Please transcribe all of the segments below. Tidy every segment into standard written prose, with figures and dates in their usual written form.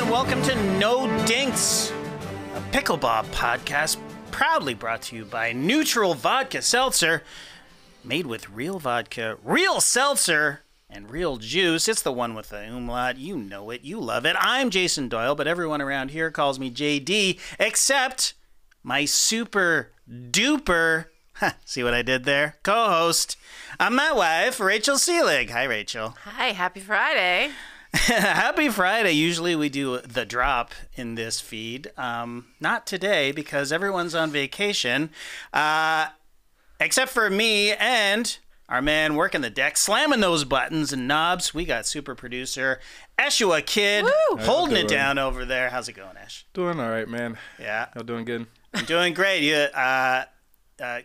and welcome to No Dinks, a pickleball podcast proudly brought to you by Nütrl Vodka Seltzer, made with real vodka, real seltzer, and real juice. It's the one with the umlaut. You know it. You love it. I'm Jason Doyle, but everyone around here calls me JD, except my super duper, see what I did there? Co-host. I'm my wife, Rachel Seelig. Hi, Rachel. Hi, happy Friday. Happy Friday. Usually we do the drop in this feed. Not today because everyone's on vacation, except for me and our man working the deck, slamming those buttons and knobs. We got super producer Eshua Kid holding it down over there. How's it going, Esh? Doing all right, man. Yeah. Y'all doing good? I'm doing great. You,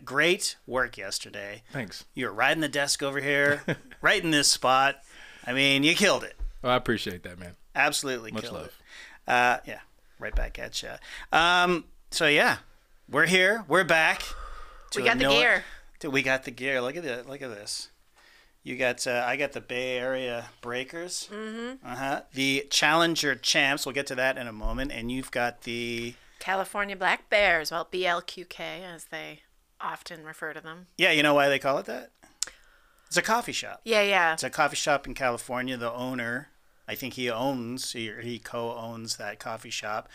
great work yesterday. Thanks. You were riding the desk over here, right in this spot. I mean, you killed it. Oh, I appreciate that, man. Absolutely Much killed love. it. Yeah, right back at you. So yeah, we're here. We're back. We got the gear. We got the gear. Look at it. Look at this. You got. I got the Bay Area Breakers. Mm-hmm. The Challenger Champs. We'll get to that in a moment. And you've got the California Black Bears, well, BLQK as they often refer to them. Yeah, you know why they call it that? It's a coffee shop. Yeah. It's a coffee shop in California. The owner, I think he co-owns that coffee shop.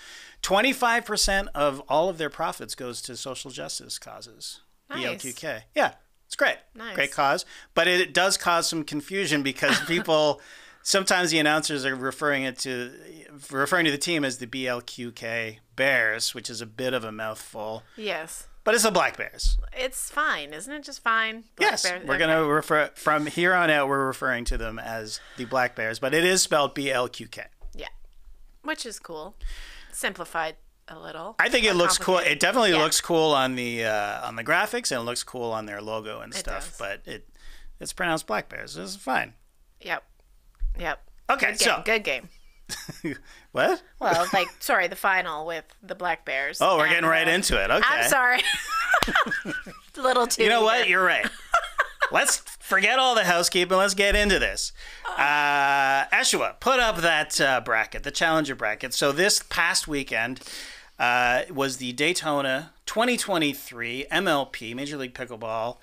25% of all of their profits goes to social justice causes. Nice. BLQK. Yeah, it's great. Nice. Great cause. But it does cause some confusion because people, sometimes the announcers are referring to the team as the BLQK Bears, which is a bit of a mouthful. Yes. But it's the Black Bears. It's fine, isn't it? Just fine. Black Yes, Bears. we're going to refer, from here on out, we're referring to them as the Black Bears, but it is spelled BLQK. Yeah, which is cool. Simplified a little. I think it looks cool. It definitely Yeah. looks cool on the graphics, and it looks cool on their logo and It stuff, does. but it's pronounced Black Bears. This is fine. Yep. Okay, Good game. What? Well, the final with the Black Bears. Oh, we're getting right into it. Okay. I'm sorry. A little too. You know what? eager. You're right. Let's forget all the housekeeping. Let's get into this. Eshua, put up that bracket, the Challenger bracket. So this past weekend was the Daytona 2023 MLP, Major League Pickleball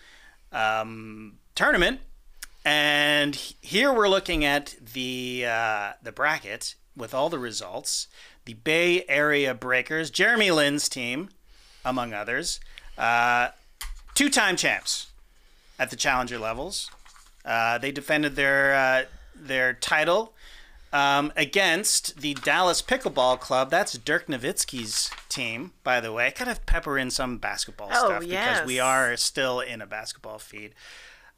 Tournament. And here we're looking at the bracket with all the results. The Bay Area Breakers, Jeremy Lin's team, among others, two-time champs at the Challenger levels. They defended their title against the Dallas Pickleball Club. That's Dirk Nowitzki's team, by the way. I gotta pepper in some basketball stuff because we are still in a basketball feed.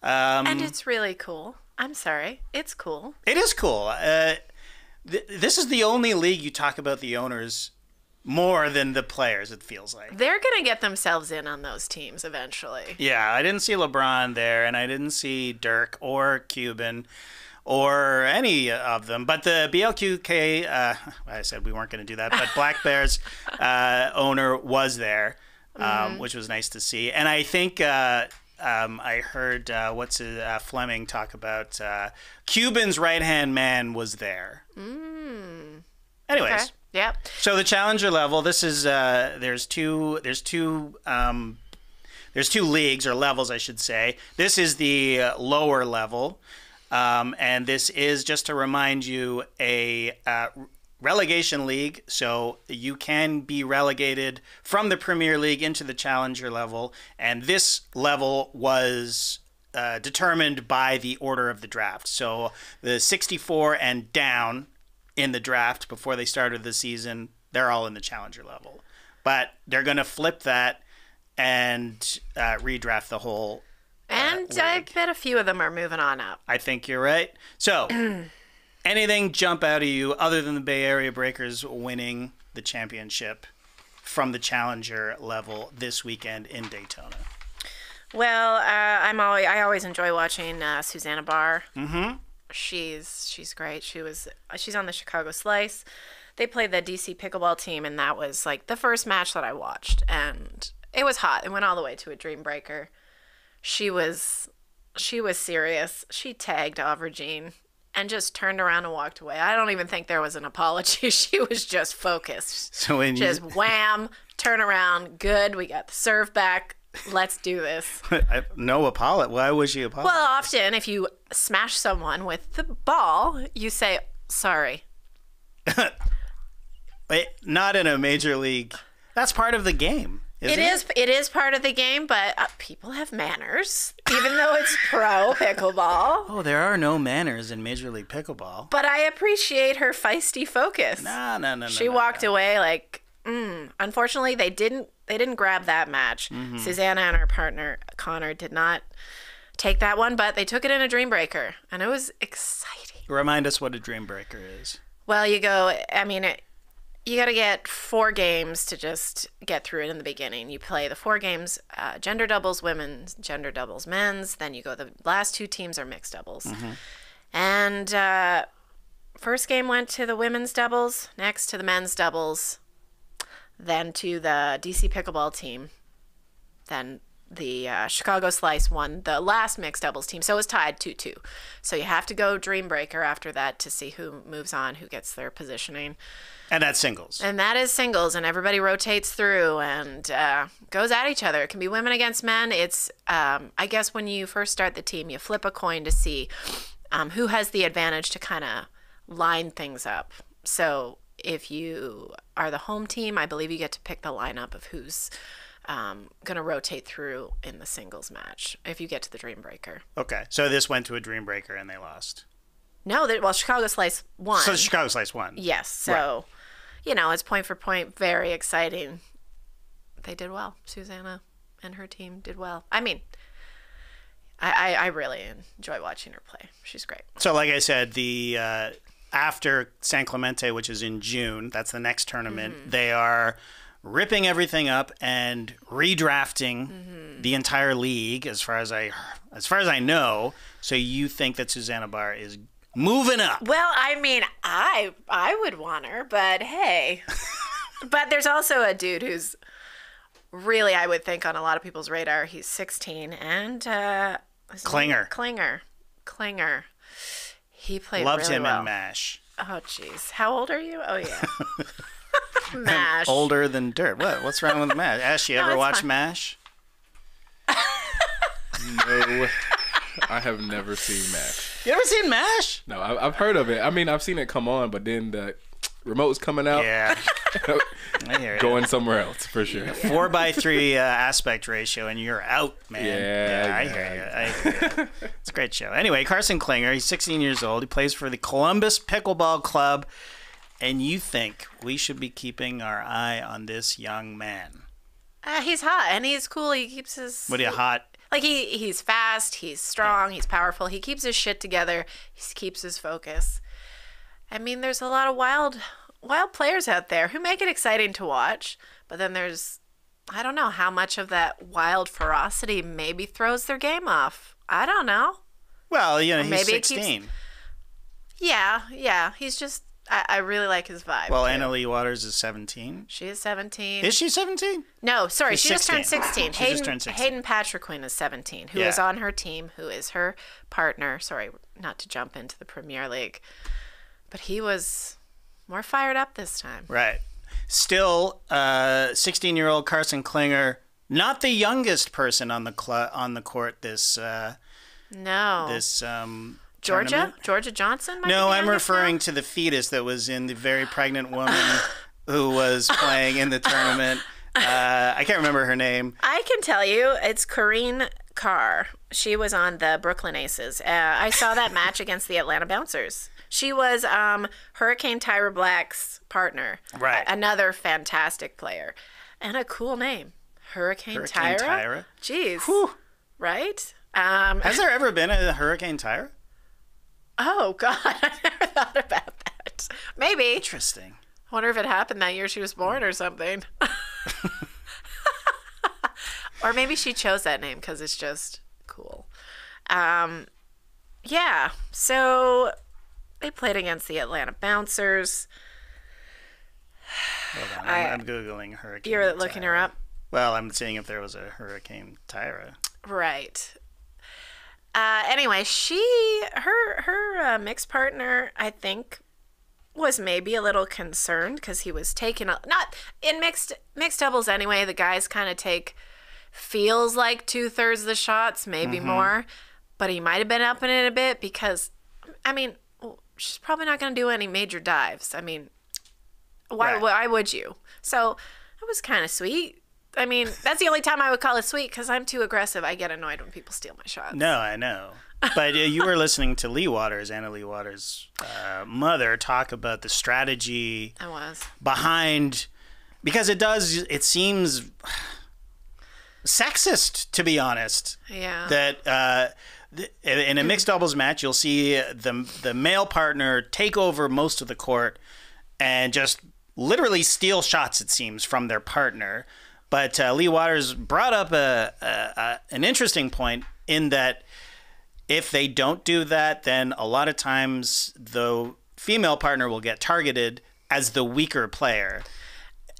And it's really cool. I'm sorry. It's cool. It is cool. This is the only league you talk about the owners more than the players, it feels like. They're going to get themselves in on those teams eventually. Yeah, I didn't see LeBron there, and I didn't see Dirk or Cuban or any of them. But the BLQK, I said we weren't going to do that, but Black Bears owner was there, which was nice to see. And I think... I heard Fleming talk about Cuban's right-hand man was there. Anyways, Okay. Yep. so the Challenger level. This is there's two leagues or levels, I should say. This is the lower level, and this is, just to remind you, a relegation league, so you can be relegated from the Premier League into the Challenger level, and this level was determined by the order of the draft. So the 64 and down in the draft before they started the season, they're all in the Challenger level. But they're going to flip that and redraft the whole And I league. bet a few of them are moving on up. I think you're right. So... anything jump out at you other than the Bay Area Breakers winning the championship from the Challenger level this weekend in Daytona? Well, I always enjoy watching Susanna Barr. Mm-hmm. She's great. She's on the Chicago Slice. They played the DC Pickleball team, and that was like the first match that I watched, and it was hot. It went all the way to a dream breaker. She was serious. She tagged Auvergne, and just turned around and walked away. I don't even think there was an apology. She was just focused. So when just wham, turn around, good. We got the serve back. Let's do this. No apology. Why would she apologize? Well, often if you smash someone with the ball, you say sorry. Wait, not in a major league. That's part of the game. Isn't it? It is part of the game, but people have manners, even though it's pro pickleball. Oh, there are no manners in Major League Pickleball. But I appreciate her feisty focus. No. She walked away like, Unfortunately, they didn't grab that match. Mm-hmm. Susanna and her partner Connor did not take that one, but they took it in a dream breaker, and it was exciting. Remind us what a dream breaker is. Well, you got to get 4 games to just get through it in the beginning. You play the 4 games, gender doubles women's, gender doubles men's. Then you go, the last 2 teams are mixed doubles. Mm-hmm. And first game went to the women's doubles, next to the men's doubles, then to the DC Pickleball team. Then the Chicago Slice won the last mixed doubles team. So it was tied 2-2. So you have to go dream breaker after that to see who moves on, who gets their positioning. And that's singles. And that is singles, and everybody rotates through and goes at each other. It can be women against men. It's, I guess when you first start the team, you flip a coin to see who has the advantage to kind of line things up. So if you are the home team, I believe you get to pick the lineup of who's going to rotate through in the singles match if you get to the dream breaker. Okay, so this went to a dream breaker and they lost. No, Chicago Slice won. So Chicago Slice won. Yes, so, right. It's point for point, very exciting. They did well. Susanna and her team did well. I mean, I really enjoy watching her play. She's great. So like I said, the after San Clemente, which is in June, that's the next tournament, they are ripping everything up and redrafting the entire league as far as I know. So you think that Susanna Barr is moving up? Well, I mean, I would want her, but hey. But there's also a dude who's really, I would think, on a lot of people's radar. He's 16 and Klinger. He played Loved really him well. in MASH. Oh, jeez. How old are you? Oh, yeah. MASH. Older than dirt. What's wrong with MASH? Ash, you ever watch fine. MASH? No, I have never seen MASH. You ever seen MASH? No, I've heard of it. I mean, I've seen it come on, but then the remote's coming out. Yeah. I hear you. Going somewhere else, for sure. 4:3 aspect ratio, and you're out, man. Yeah, I hear you. It's a great show. Anyway, Carson Klinger, he's 16 years old. He plays for the Columbus Pickleball Club. And you think we should be keeping our eye on this young man? He's hot, and he's cool. He keeps his... What are you, hot? Like, he's fast, he's strong, he's powerful. He keeps his shit together. He keeps his focus. I mean, there's a lot of wild players out there who make it exciting to watch. But then there's, I don't know how much of that wild ferocity maybe throws their game off. I don't know. Well, he's maybe 16. Yeah. He's just... I really like his vibe. Well, too. Anna Lee Waters is 17. She is 17. Is she 17? No, sorry. She's She just turned 16. 16. She just turned 16. Hayden Patriquin is 17, who is on her team, who is her partner. Sorry, not to jump into the Premier League. But he was more fired up this time. Right. Still, 16-year-old Carson Klinger, not the youngest person on the court this No. tournament. Georgia Johnson? No, I'm referring to the fetus that was in the very pregnant woman who was playing in the tournament. I can't remember her name. I can tell you, it's Corrine Carr. She was on the Brooklyn Aces. I saw that match against the Atlanta Bouncers. She was Hurricane Tyra Black's partner. Right. Another fantastic player. And a cool name. Hurricane Tyra? Jeez. Whew. Right? Has there ever been a Hurricane Tyra? Oh, God. I never thought about that. Maybe. Interesting. I wonder if it happened that year she was born or something. Or maybe she chose that name because it's just cool. Yeah. So they played against the Atlanta Bouncers. Hold on. I'm Googling Hurricane You're Tyra. looking her up? Well, I'm seeing if there was a Hurricane Tyra. Right. Anyway, her mixed partner, I think, was maybe a little concerned because he was taking not in mixed doubles anyway. The guys kind of feels like 2/3 of the shots, maybe more, but he might have been upping it a bit because, I mean, she's probably not going to do any major dives. I mean, why would you? So it was kind of sweet. I mean, that's the only time I would call it sweet because I'm too aggressive. I get annoyed when people steal my shots. No, I know. But you were listening to Anna Lee Waters' mother talk about the strategy behind, because it seems sexist, to be honest. Yeah. That in a mixed doubles match, you'll see the male partner take over most of the court and just literally steal shots, it seems, from their partner. But Lee Waters brought up an interesting point in that if they don't do that, then a lot of times the female partner will get targeted as the weaker player.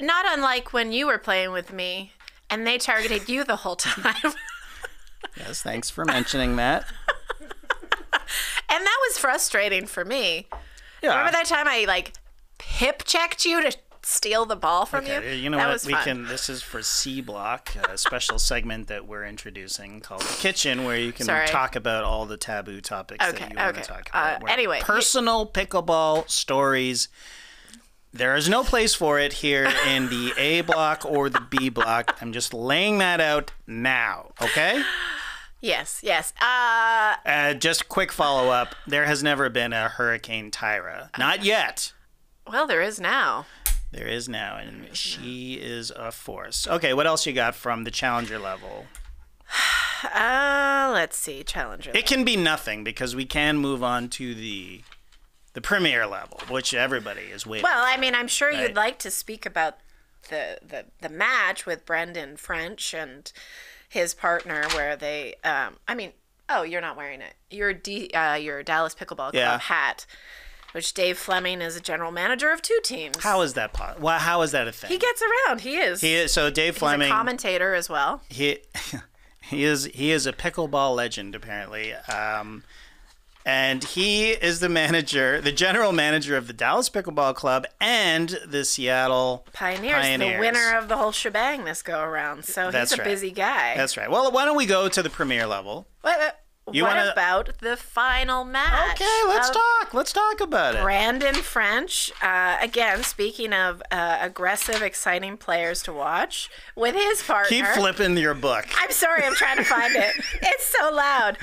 Not unlike when you were playing with me and they targeted you the whole time. Yes, thanks for mentioning that. And that was frustrating for me. Yeah. Remember that time I hip checked you to steal the ball from you? You know what? This is for C Block, a special segment that we're introducing called The Kitchen, where you can talk about all the taboo topics that you want to talk about. Anyway, personal pickleball stories. There is no place for it here in the A Block or the B Block. I'm just laying that out now, okay? Yes. Just a quick follow-up. There has never been a Hurricane Tyra. Not yet. Well, there is now. There is now, and she is a force. Okay, what else you got from the challenger level? Let's see, challenger level. It can be nothing because we can move on to the premier level, which everybody is waiting Well, for, I mean, I'm sure right? you'd like to speak about the match with Brendan French and his partner where they, you're not wearing it. Your Dallas Pickleball Club hat. Which Dave Fleming is a general manager of 2 teams. How is that possible? Well, how is that a thing? He gets around. He is. So Dave Fleming. He's a commentator as well. He is a pickleball legend apparently, and he is the general manager of the Dallas Pickleball Club and the Seattle Pioneers. The winner of the whole shebang this go around. So he's a busy guy. That's right. Well, why don't we go to the premier level? What about the final match? Okay, let's talk. Let's talk about it. Brandon French, again, speaking of aggressive, exciting players to watch, with his partner. Keep flipping your book. I'm sorry, I'm trying to find it. It's so loud.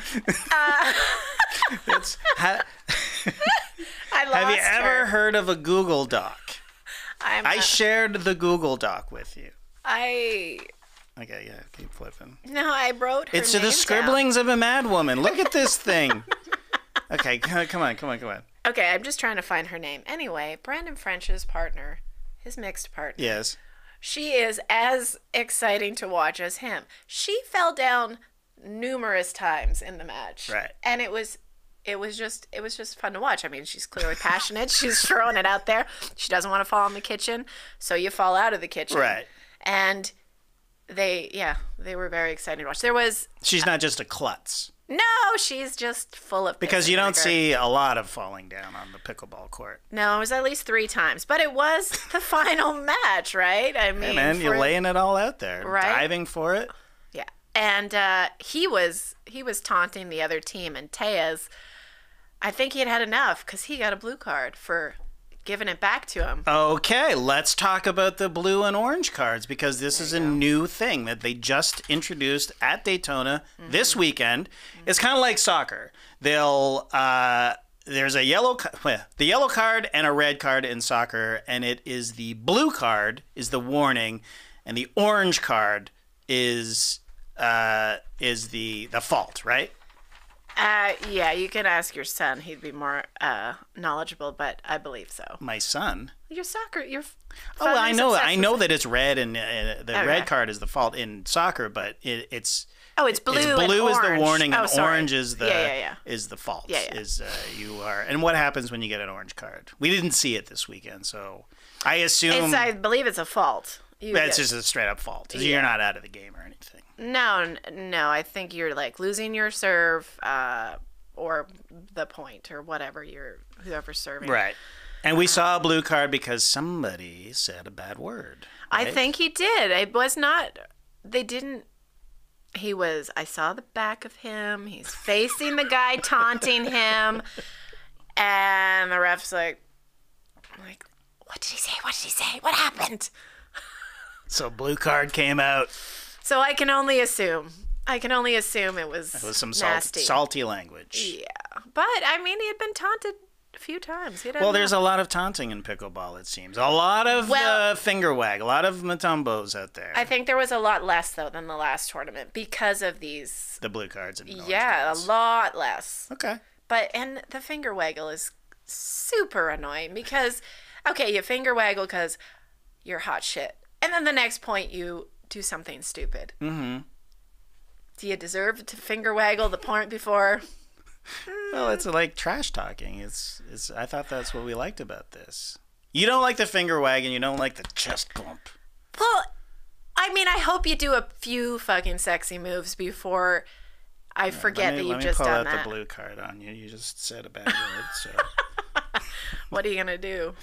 Have you ever heard of a Google Doc? I shared the Google Doc with you. Okay, yeah, keep flipping. No, I wrote her It's name the scribblings down. of a mad woman. Look at this thing. Okay, come on. Okay, I'm just trying to find her name. Anyway, Brandon French's partner, his mixed partner. Yes. She is as exciting to watch as him. She fell down numerous times in the match. Right. And it was just fun to watch. I mean, she's clearly passionate. She's throwing it out there. She doesn't want to fall in the kitchen, so you fall out of the kitchen. Right. And they were very exciting to watch. She's not just a klutz. No, she's just full of because you don't see a lot of falling down on the pickleball court. No, it was at least 3 times, but it was the final match, right? I mean, hey man, you're laying it all out there, right? Diving for it. Yeah, and he was taunting the other team, and Tejas, I think he had enough because he got a blue card for giving it back to him. Okay, let's talk about the blue and orange cards because this is a new thing that they just introduced at Daytona this weekend. It's kind of like soccer. They'll there's a the yellow card and a red card in soccer, and it is the blue card is the warning, and the orange card is the fault, right? Yeah, you can ask your son. He'd be more knowledgeable, but I believe so. My son? Your soccer, I know that it's red, and the red card is the fault in soccer, but it's blue. Blue is the warning, and sorry. orange is the is the fault. And what happens when you get an orange card? We didn't see it this weekend, so I assume I believe it's a fault. That's just a straight up fault. You're not out of the game or anything. No. I think you're like losing your serve, or the point, or whatever whoever's serving. Right. And we saw a blue card because somebody said a bad word. Right? I think he did. It was not. They didn't. I saw the back of him. He's facing the guy taunting him. And the ref's like, what did he say? What did he say? What happened? So blue card came out. So I can only assume. It was some nasty. salty language. Yeah. But, I mean, he had been taunted a few times. Well, there's a lot of taunting in pickleball, it seems. A lot of finger wag, a lot of Mutombos out there. I think there was a lot less, though, than the last tournament because of these. The blue cards and orange Yeah, cards. a lot less. Okay. And the finger waggle is super annoying because, okay, you finger waggle because you're hot shit. And then the next point you do something stupid. Mm-hmm. Do you deserve to finger waggle the point before? Well, it's like trash talking. It's. I thought that's what we liked about this. You don't like the finger wag and you don't like the chest bump. Well, I mean, I hope you do a few fucking sexy moves before I forget that you've just done that. Let me pull out the blue card on you. You just said a bad word, so. What are you gonna do?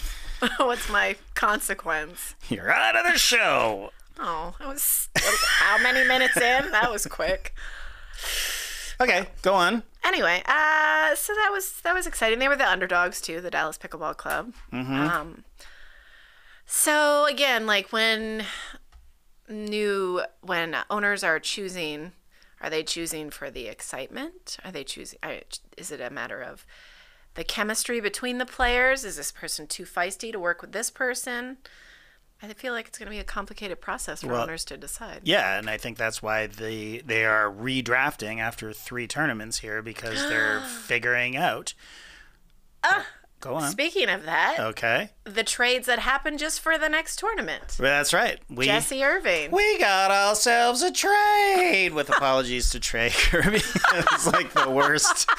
What's my consequence? You're out of the show. Oh, that was how many minutes in? That was quick. Okay, go on. Anyway, so that was exciting. They were the underdogs too, the Dallas Pickleball Club. Mm-hmm. So again, like when owners are choosing, are they choosing for the excitement? Are they choosing? Is it a matter of the chemistry between the players? Is this person too feisty to work with this person? I feel like it's going to be a complicated process for owners to decide. Yeah, and I think that's why they are redrafting after 3 tournaments here because they're figuring out. Go on. Speaking of that, okay, the trades that happened just for the next tournament. That's right. Jesse Irving. We got ourselves a trade. With apologies to Trey Kirby, it's like the worst.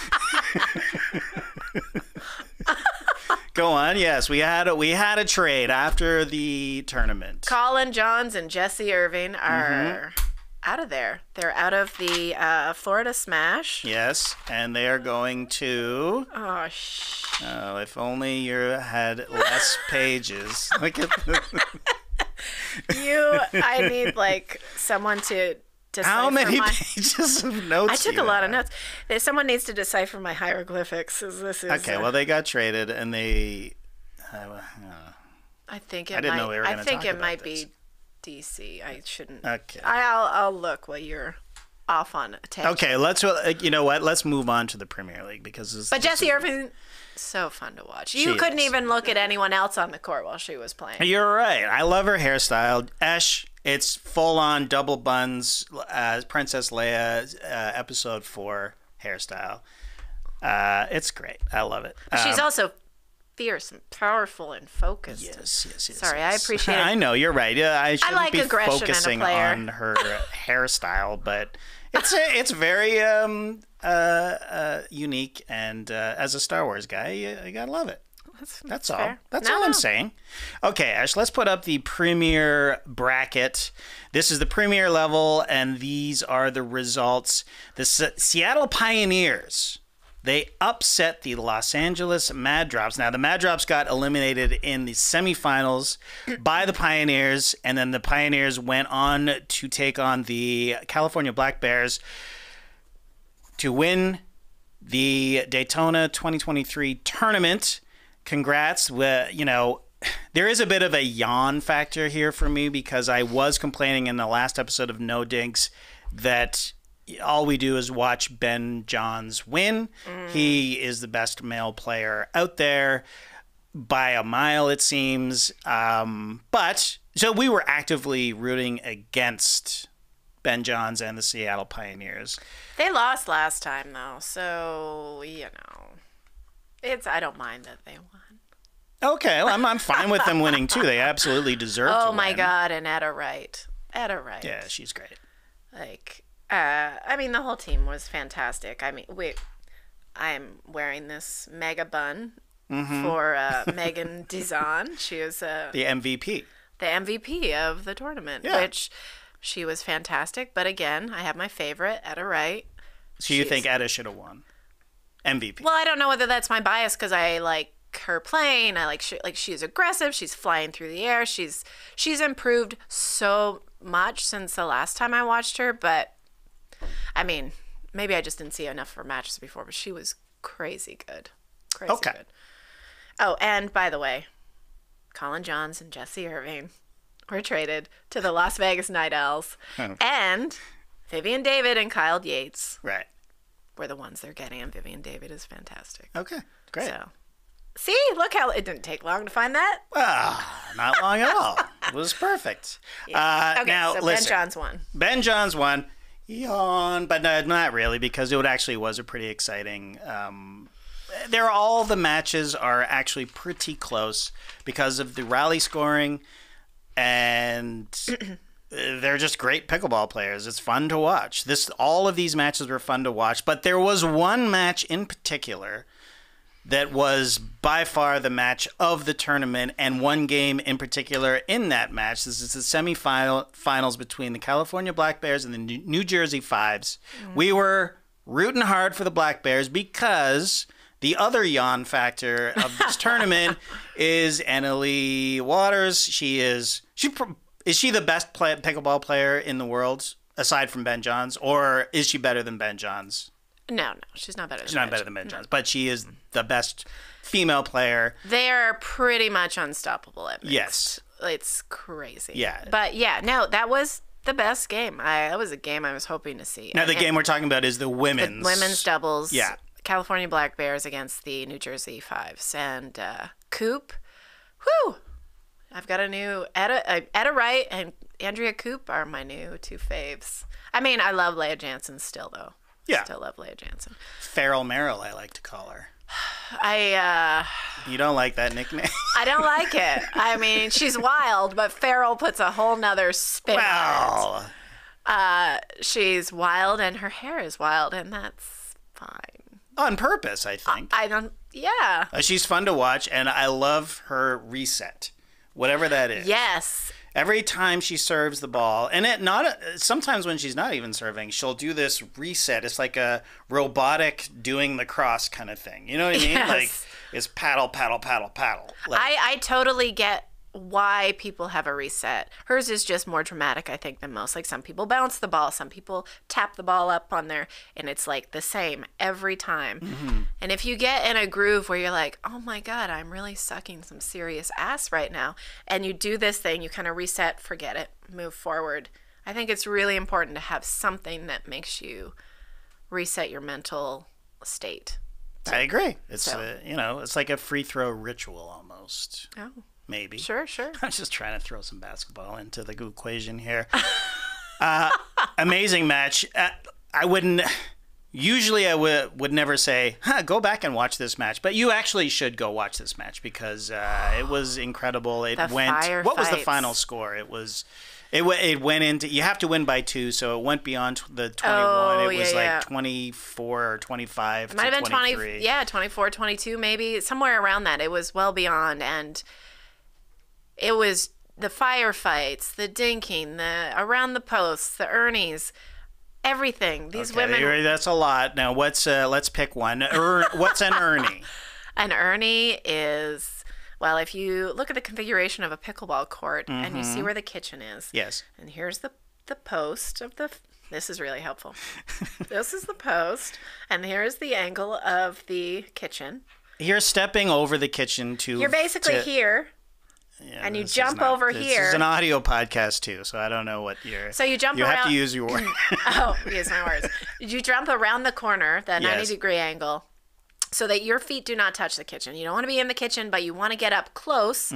Go on. Yes, we had a trade after the tournament. Colin Johns and Jesse Irving are out of there. They're out of the Florida Smash. Yes, and they are going to. Oh, if only you had less pages. Look at I need like someone to decipher. How many pages of notes? I took a lot of notes. Someone needs to decipher my hieroglyphics. Okay, well, they got traded, and they. I think I didn't know we were going to talk about I think it might this. be DC. I shouldn't. Okay. I'll look while you're off on a tangent. Okay, let's. You know what? Let's move on to the Premier League because. But Jesse Irving, so fun to watch. You couldn't even look at anyone else on the court while she was playing. You're right. I love her hairstyle. It's full on double buns, Princess Leia, episode 4 hairstyle. It's great. I love it. She's also fierce and powerful and focused. Yes. Sorry, I appreciate it. I know, you're right. I shouldn't like be aggression focusing in a player. on her hairstyle, but it's very unique, and as a Star Wars guy, you gotta love it. That's all. Fair. That's all I'm saying. Okay, Ash, let's put up the Premier bracket. This is the Premier level, and these are the results. The Seattle Pioneers, they upset the Los Angeles Mad Drops. Now, the Mad Drops got eliminated in the semifinals by the Pioneers, and then the Pioneers went on to take on the California Black Bears to win the Daytona 2023 tournament. Congrats. There is a bit of a yawn factor here for me because I was complaining in the last episode of No Dinks that all we do is watch Ben Johns win. He is the best male player out there by a mile, it seems. But so we were actively rooting against Ben Johns and the Seattle Pioneers. They lost last time, though, so, I don't mind that they won. Okay, well, I'm fine with them winning, too. They absolutely deserve to win. Oh, my God, and Etta Wright. Yeah, she's great. The whole team was fantastic. I'm wearing this mega bun for Megan Dizon. She is the MVP. the MVP of the tournament, which she was fantastic. But again, I have my favorite, Etta Wright. So you think Etta should have won MVP? Well, I don't know whether that's my bias because I like her playing. I like she's aggressive. She's flying through the air. She's improved so much since the last time I watched her. But I mean, maybe I just didn't see enough of her matches before. But she was crazy good. Crazy good. Oh, and by the way, Colin Johns and Jesse Irving were traded to the Las Vegas Night Owls, and Vivian David and Kyle Yates were the ones they're getting, and Vivian David is fantastic. Okay, great. So, see, look how it didn't take long to find that. Well, not long at all. It was perfect. Okay, now, so listen, Ben Johns won. Ben Johns won. Yawn, but no, not really, because it actually was a pretty exciting. All the matches are actually pretty close because of the rally scoring, and they're just great pickleball players. It's fun to watch. All of these matches were fun to watch, but there was one match in particular that was by far the match of the tournament, and one game in particular in that match. This is the semifinals between the California Black Bears and the New Jersey Fives. We were rooting hard for the Black Bears because the other yawn factor of this tournament is Annalie Waters. Is she the best pickleball player in the world aside from Ben Johns, or is she better than Ben Johns? No, she's not better. She's not better than Ben Johns, but she is the best female player. They're pretty much unstoppable at mixed. Yes, it's crazy. Yeah, but yeah, no, that was the best game. That was a game I was hoping to see. Now the game we're talking about is the women's doubles. Yeah. California Black Bears against the New Jersey Fives. And Coop, I've got a new Etta Wright and Andrea Coop are my new two faves. I mean, I love Leah Jansen still, though. Yeah. Still love Leah Jansen. Feral Merrill, I like to call her. You don't like that nickname? I don't like it. I mean, she's wild, but Feral puts a whole nother spin on it. She's wild and her hair is wild, and that's fine. On purpose, I think. Yeah. She's fun to watch, and I love her reset, whatever that is. Yes. Every time she serves the ball, and sometimes when she's not even serving, she'll do this reset. It's like a robotic doing the cross kind of thing. You know what I mean? Yes. Like it's paddle, paddle, paddle, paddle. Like, I totally get why people have a reset. Hers is just more dramatic, I think, than most. Like some people bounce the ball, some people tap the ball up on there, and it's like the same every time. Mm-hmm. And if you get in a groove where you're like, oh my God, I'm really sucking some serious ass right now, and you do this thing, you kind of reset, forget it, move forward. I think it's really important to have something that makes you reset your mental state. I agree. It's it's like a free throw ritual almost. Oh. Maybe. Sure. I'm just trying to throw some basketball into the equation here. Amazing match. I wouldn't. Usually, I would never say, go back and watch this match. But you actually should go watch this match because it was incredible. What was the final score? It went into. You have to win by 2, so it went beyond the 21. It was 24 or 25. It might have been 20. Yeah, 24, 22, maybe somewhere around that. It was well beyond, and it was the firefights, the dinking, the around the posts, the Ernies, everything. These women. That's a lot. Now, let's pick one. What's an Ernie? An Ernie is. Well, if you look at the configuration of a pickleball court and you see where the kitchen is. Yes. And here's the post of the... This is really helpful. This is the post, and here's the angle of the kitchen. You're stepping over the kitchen to... You're basically here, and you jump over here. This is an audio podcast, too, so I don't know what you're... So you jump around... You have to use your words. Use my words. You jump around the corner, the 90-degree angle, so that your feet do not touch the kitchen. You don't want to be in the kitchen, but you want to get up close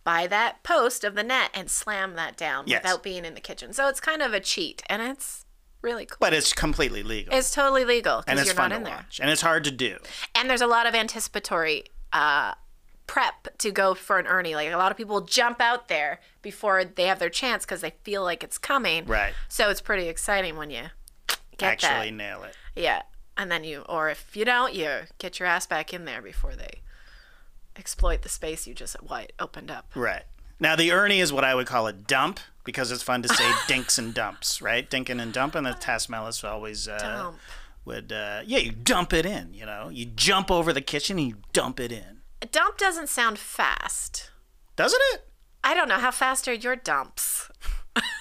by that post of the net and slam that down without being in the kitchen. So it's kind of a cheat, and it's really cool. But it's completely legal. It's totally legal because you're not in there. And it's hard to do. And there's a lot of anticipatory prep to go for an Ernie. Like a lot of people jump out there before they have their chance because they feel like it's coming. Right. So it's pretty exciting when you get actually nail it. Yeah. And then or if you don't, you get your ass back in there before they exploit the space you just opened up. Right. Now, the Ernie is what I would call a dump because it's fun to say dinks and dumps, right? Dinkin and dump, and the Tasmalis always would, you dump it in, you know? You jump over the kitchen and you dump it in. A dump doesn't sound fast. Doesn't it? I don't know. How fast are your dumps?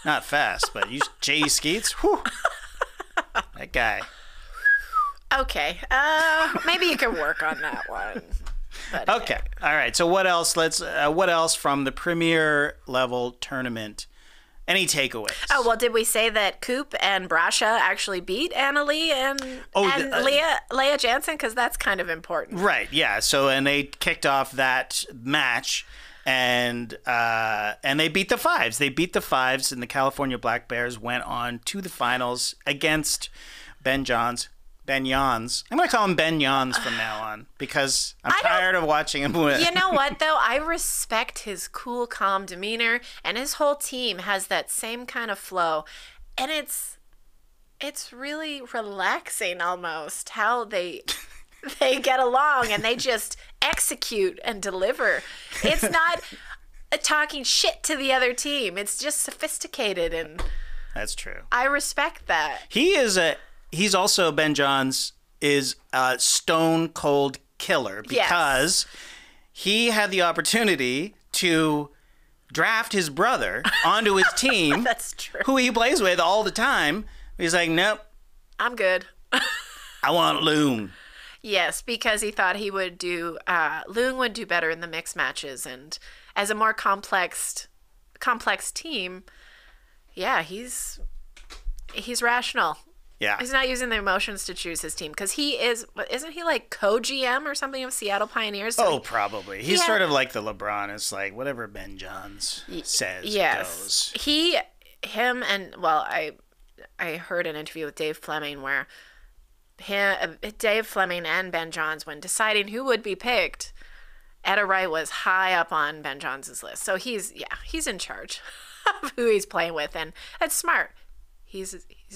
Not fast, but Jay Skeets, whew. That guy. Okay. Maybe you can work on that one. But Okay. All right. So what else? What else from the premier level tournament? Any takeaways? Oh, well, did we say that Coop and Brasha actually beat Annalie and Leah Jansen? Because that's kind of important. Right. Yeah. So, and they kicked off that match, and they beat the Fives. They beat the Fives, and the California Black Bears went on to the finals against Ben Jans. I'm going to call him Ben Jans from now on because I'm tired of watching him win. You know what, though? I respect his cool, calm demeanor, and his whole team has that same kind of flow. And it's really relaxing almost how they get along and they just execute and deliver. It's not talking shit to the other team. It's just sophisticated, and that's true. I respect that. He's also, Ben Jans is a stone cold killer because he had the opportunity to draft his brother onto his team. That's true. Who he plays with all the time. He's like, nope. I'm good. I want Loon. Yes, because he thought he would do, Loon would do better in the mixed matches. And as a more complex team, yeah, he's rational. Yeah. He's not using the emotions to choose his team because isn't he like co-GM or something of Seattle Pioneers? So probably. He's sort of like the LeBron. It's like whatever Ben Jans says goes. I heard an interview with Dave Fleming where Dave Fleming and Ben Jans, when deciding who would be picked, Etta Wright was high up on Ben Jans' list. So he's in charge of who he's playing with, and that's smart. He's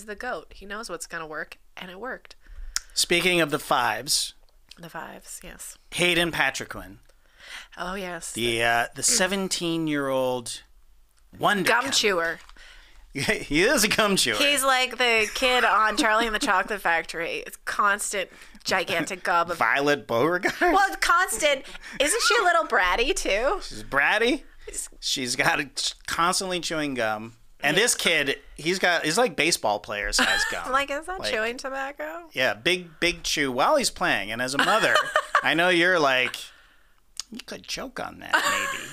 the GOAT. He knows what's going to work, and it worked. Speaking of the Fives. The Fives, yes. Hayden Patriquin. Oh, yes. The 17-year-old wonder gum chewer. He is a gum chewer. He's like the kid on Charlie and the Chocolate Factory. It's constant, gigantic gob of... Violet Beauregard? Well, it's constant. Isn't she a little bratty, too? She's bratty. She's got constantly chewing gum. And this kid, he's like baseball player size gum. Like, is that chewing tobacco? Yeah, big chew while he's playing. And as a mother, I know you're like, you could choke on that, maybe.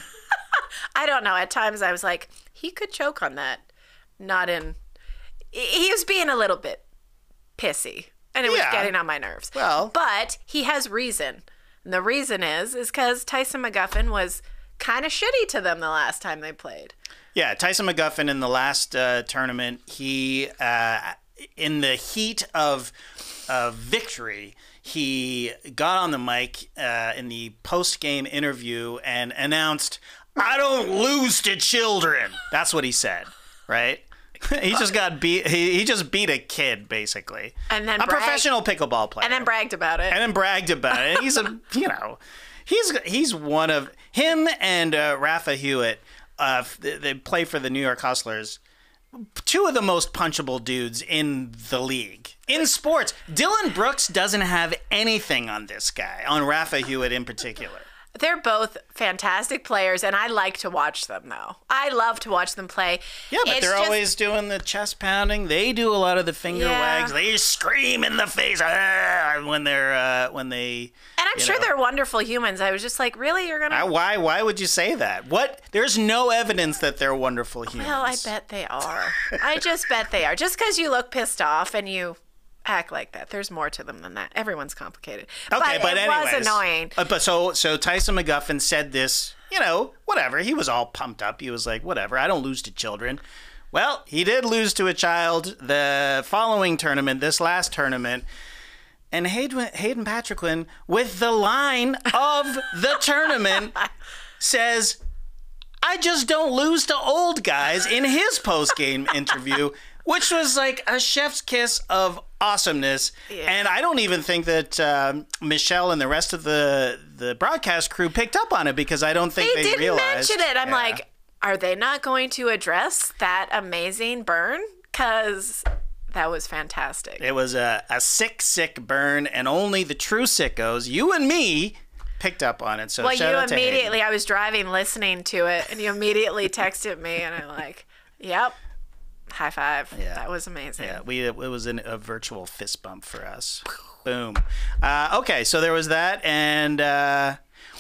I don't know. At times I was like, he could choke on that. He was being a little bit pissy. And it was getting on my nerves. Well. But he has reason. And the reason is because Tyson McGuffin was kind of shitty to them the last time they played. Yeah, Tyson McGuffin in the last tournament, he, in the heat of victory, he got on the mic in the post-game interview and announced, "I don't lose to children." That's what he said, right? He just got beat. He just beat a kid, basically. And then professional pickleball player. And then bragged about it. And he's he's one of him and Rafa Hewitt. They play for the New York Hustlers. Two of the most punchable dudes in the league. In sports, Dillon Brooks doesn't have anything on this guy, on Rafa Hewitt in particular. They're both fantastic players, and I like to watch them, though. I love to watch them play. Yeah, but they're always doing the chest pounding. They do a lot of the finger wags. They scream in the face when they. And I'm sure they're wonderful humans. I was just like, really, you're gonna? Why would you say that? What? There's no evidence that they're wonderful humans. Well, I bet they are. I just bet they are. Just because you look pissed off and you act like that. There's more to them than that. Everyone's complicated. Okay, but anyways, it was annoying. But so Tyson McGuffin said this, whatever. He was all pumped up. He was like, whatever, I don't lose to children. Well, he did lose to a child the following tournament, this last tournament. And Hayden Patriquin, with the line of the tournament, says, "I just don't lose to old guys" in his post-game interview, which was like a chef's kiss of awesomeness. Yeah. And I don't even think that Michelle and the rest of the broadcast crew picked up on it because I don't think they realized. They didn't mention it. I'm like, are they not going to address that amazing burn? Because that was fantastic. It was a sick burn, and only the true sickos, you and me, picked up on it. So well, shout out to immediately, Hayden. I was driving listening to it, and you immediately texted me, and I'm like, yep, high five. Yeah. That was amazing. Yeah, it was a virtual fist bump for us. Boom. Okay, so there was that, and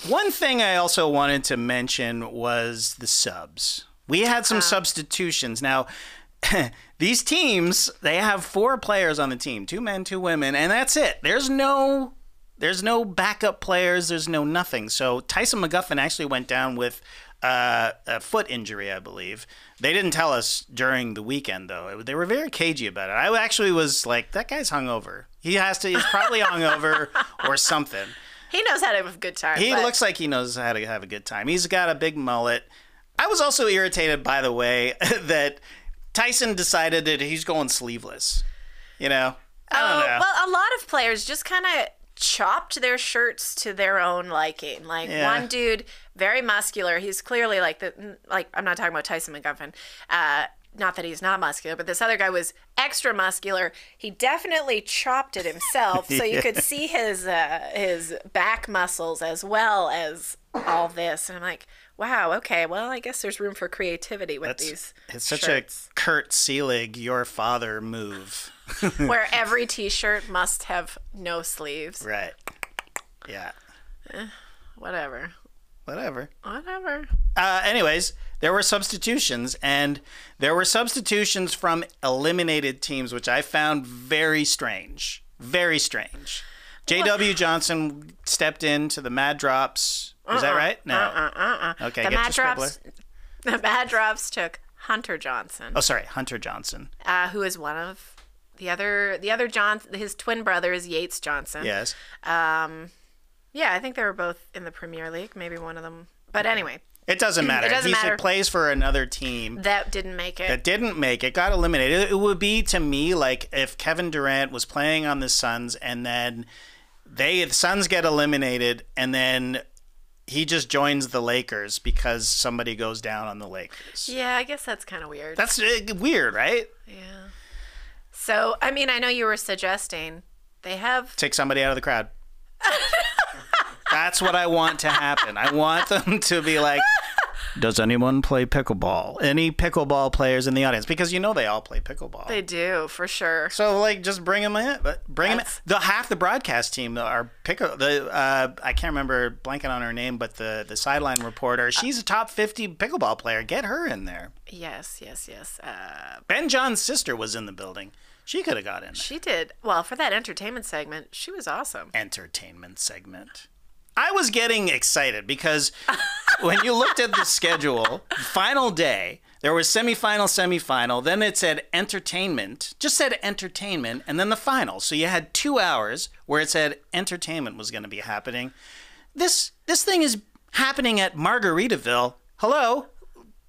one thing I also wanted to mention was the subs. We had some substitutions. Now, these teams, they have 4 players on the team, 2 men, 2 women, and that's it. There's no backup players. There's no nothing. So Tyson McGuffin actually went down with a foot injury, I believe. They didn't tell us during the weekend, though. They were very cagey about it. I actually was like, that guy's hungover. He's probably hungover or something. He knows how to have a good time. He looks like he knows how to have a good time. He's got a big mullet. I was also irritated, by the way, that Tyson decided that he's going sleeveless. You know? I don't know. Well, a lot of players just kind of chopped their shirts to their own liking. Like one dude, very muscular. He's clearly like I'm not talking about Tyson McGuffin. Not that he's not muscular, but this other guy was extra muscular. He definitely chopped it himself, so you could see his back muscles as well as all this. And I'm like, wow, okay, well, I guess there's room for creativity with these It's such shirts. a Kurt Seelig, your father move. Where every T-shirt must have no sleeves. Right. Yeah. Whatever. Anyways, there were substitutions, and there were substitutions from eliminated teams, which I found very strange. Very strange. J.W. Johnson stepped into the Mad Drops. Is that right? No. Okay, The get Mad your Drops. The Mad Drops took Hunter Johnson. Oh, sorry, Hunter Johnson. Who is one of the other Johnson. His twin brother is Yates Johnson. Yes. Yeah, I think they were both in the Premier League. Maybe one of them. But anyway. It doesn't matter. It doesn't matter. He plays for another team. That didn't make it. Got eliminated. It would be, to me, like if Kevin Durant was playing on the Suns and then the Suns get eliminated and then he just joins the Lakers because somebody goes down on the Lakers. Yeah, I guess that's kind of weird. That's weird, right? Yeah. So, I mean, I know you were suggesting they have... Take somebody out of the crowd. That's what I want to happen. I want them to be like, does anyone play pickleball? Any pickleball players in the audience? Because you know they all play pickleball. They do, for sure. So like, just bring them in. Bring them in. Half the broadcast team are I can't remember, blanking on her name, but the sideline reporter. She's a top 50 pickleball player. Get her in there. Yes. Ben John's sister was in the building. She could have got in there. She did. Well, for that entertainment segment, she was awesome. Entertainment segment. I was getting excited because when you looked at the schedule, final day, there was semifinal, then it said entertainment, just said entertainment, and then the final. So you had 2 hours where it said entertainment was going to be happening. This thing is happening at Margaritaville. Hello?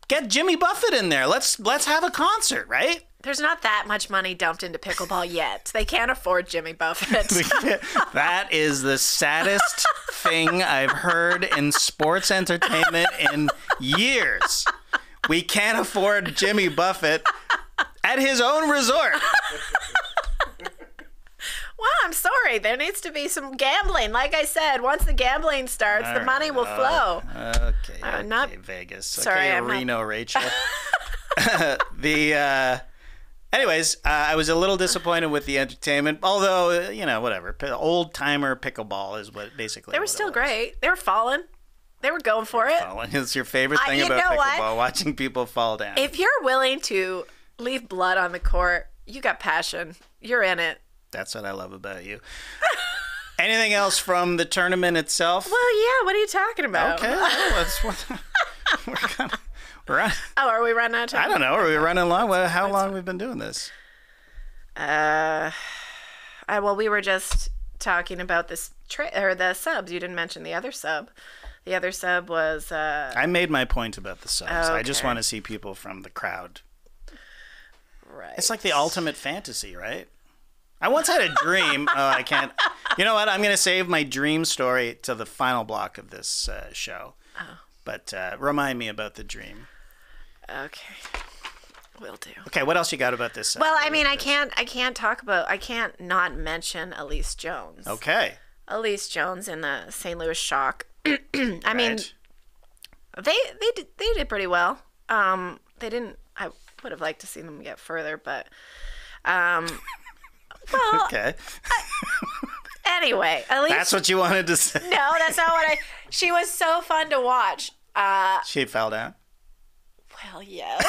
Get Jimmy Buffett in there. Let's have a concert, right? There's not that much money dumped into pickleball yet. They can't afford Jimmy Buffett. That is the saddest thing I've heard in sports entertainment in years. We can't afford Jimmy Buffett at his own resort. Well, I'm sorry. There needs to be some gambling. Like I said, once the gambling starts, the money will flow. Okay, not Vegas. Sorry, okay, I'm Reno, Rachel. Anyways, I was a little disappointed with the entertainment, although, whatever. Old-timer pickleball is what basically They were still great. They were falling. They were going for it. It's your favorite thing about pickleball, watching people fall down. If you're willing to leave blood on the court, you got passion. You're in it. That's what I love about you. Anything else from the tournament itself? Well, yeah. What are you talking about? Okay. Are we running out of time? I don't know. Are we running long? How long have we been doing this? Well, we were just talking about this the subs. You didn't mention the other sub. The other sub was... I made my point about the subs. Okay. I just want to see people from the crowd. Right. It's like the ultimate fantasy, right? I once had a dream. I can't... You know what? I'm going to save my dream story to the final block of this show. Oh. But remind me about the dream. Okay. Will do. Okay, what else you got about this? Well, I mean, I can't not mention Elise Jones. Okay. Elise Jones in the St. Louis Shock. I mean, they did pretty well. They didn't. I would have liked to see them get further, but well, okay. Anyway, Elise. That's what you wanted to say. No, that's not what I. She was so fun to watch. She fell down. Well, yes.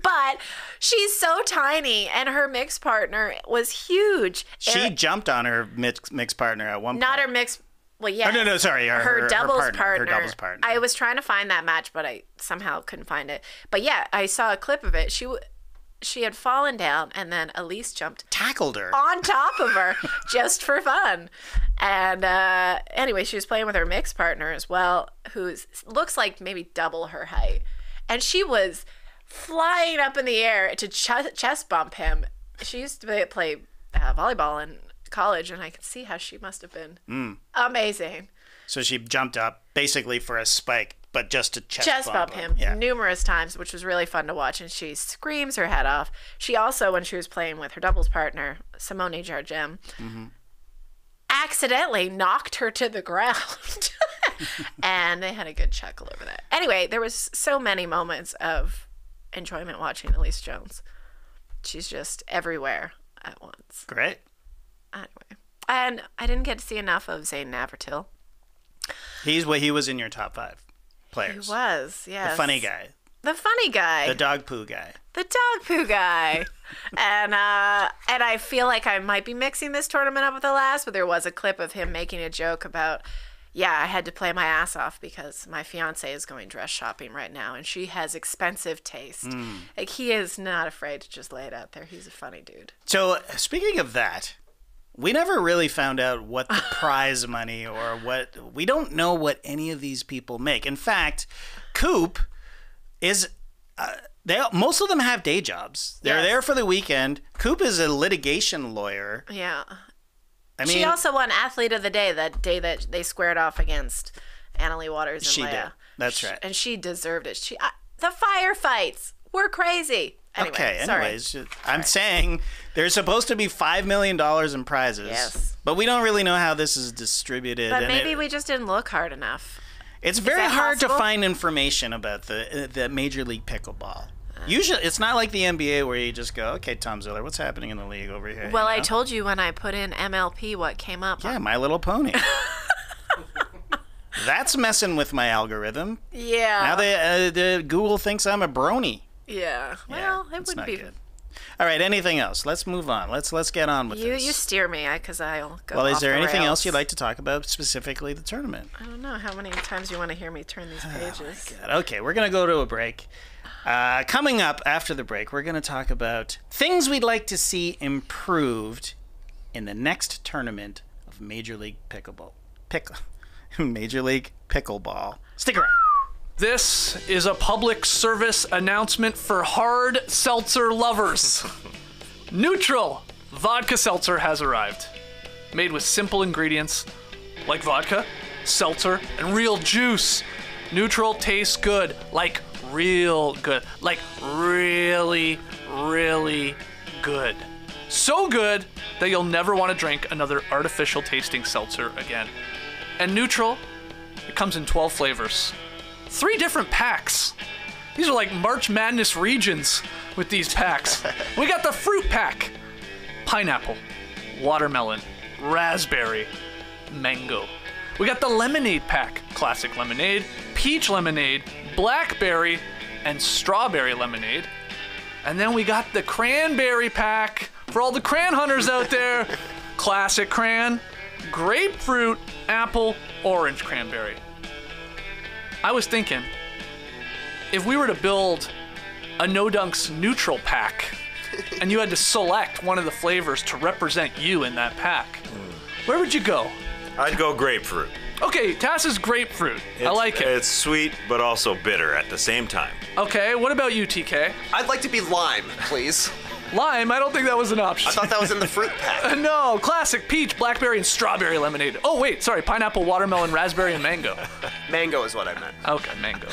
But she's so tiny, and her mixed partner was huge. She jumped on her mixed partner at one point. Not her mixed. Well, yeah. Oh, no, sorry. Her doubles partner. Her doubles partner. I was trying to find that match, but I somehow couldn't find it. But yeah, I saw a clip of it. She had fallen down, and then Elise tackled her on top of her just for fun. And anyway, she was playing with her mixed partner as well, who looks like maybe double her height. And she was flying up in the air to chest bump him. She used to play volleyball in college, and I could see how she must have been amazing. So she jumped up basically for a spike, but just to chest bump him numerous times, which was really fun to watch. And she screams her head off. She also, when she was playing with her doubles partner, Simone Jargem, accidentally knocked her to the ground. And they had a good chuckle over that. Anyway, there was so many moments of enjoyment watching Elise Jones. She's just everywhere at once. Great. Anyway, and I didn't get to see enough of Zane Navratil. He was in your top 5 players. He was, yes. The funny guy. The funny guy. The dog poo guy. The dog poo guy. And I feel like I might be mixing this tournament up with the last, but there was a clip of him making a joke about, I had to play my ass off because my fiance is going dress shopping right now, and she has expensive taste. Like, he is not afraid to just lay it out there. He's a funny dude. So, speaking of that, we never really found out what the prize money or we don't know what any of these people make. In fact, Coop is, most of them have day jobs. They're there for the weekend. Coop is a litigation lawyer. Yeah. I mean, she also won Athlete of the Day that day that they squared off against Annalie Waters and she Leia. did. That's right. And she deserved it. The firefights were crazy. Anyway, okay, anyways, sorry. I'm saying there's supposed to be $5 million in prizes. Yes. But we don't really know how this is distributed. But maybe we just didn't look hard enough. It's very hard possible? to find information about the Major League Pickleball. Usually, it's not like the NBA where you just go, okay, Tom Ziller, what's happening in the league over here? Well, I told you when I put in MLP what came up. Yeah, My Little Pony. That's messing with my algorithm. Yeah. Now the Google thinks I'm a brony. Yeah. Well, it would be good. All right, anything else? Let's move on. Let's get on with this. You steer me, because I'll go. Well, is there anything rails. else you'd like to talk about, specifically the tournament? I don't know how many times you want to hear me turn these pages. Oh my God. Okay, we're gonna go to a break. Coming up after the break, we're gonna talk about things we'd like to see improved in the next tournament of Major League Pickleball. Major League Pickleball. Stick around. This is a public service announcement for hard seltzer lovers. Nütrl Vodka Seltzer has arrived. Made with simple ingredients like vodka, seltzer, and real juice. Nütrl tastes good, like real good, like really, really good. So good that you'll never want to drink another artificial tasting seltzer again. And Nütrl, it comes in 12 flavors. 3 different packs. These are like March Madness regions with these packs. We got the fruit pack. Pineapple, watermelon, raspberry, mango. We got the lemonade pack. Classic lemonade, peach lemonade, blackberry, and strawberry lemonade. And then we got the cranberry pack for all the cran hunters out there. Classic cran, grapefruit, apple, orange cranberry. I was thinking, if we were to build a No Dunks Nütrl pack, and you had to select one of the flavors to represent you in that pack, where would you go? I'd go grapefruit. Okay, Tass is grapefruit. I like it. It's sweet, but also bitter at the same time. Okay, what about you, TK? I'd like to be lime, please. Lime, I don't think that was an option. I thought that was in the fruit pack. No, classic peach, blackberry, and strawberry lemonade. Oh, wait, sorry, pineapple, watermelon, raspberry, and mango. Mango is what I meant. Okay, mango.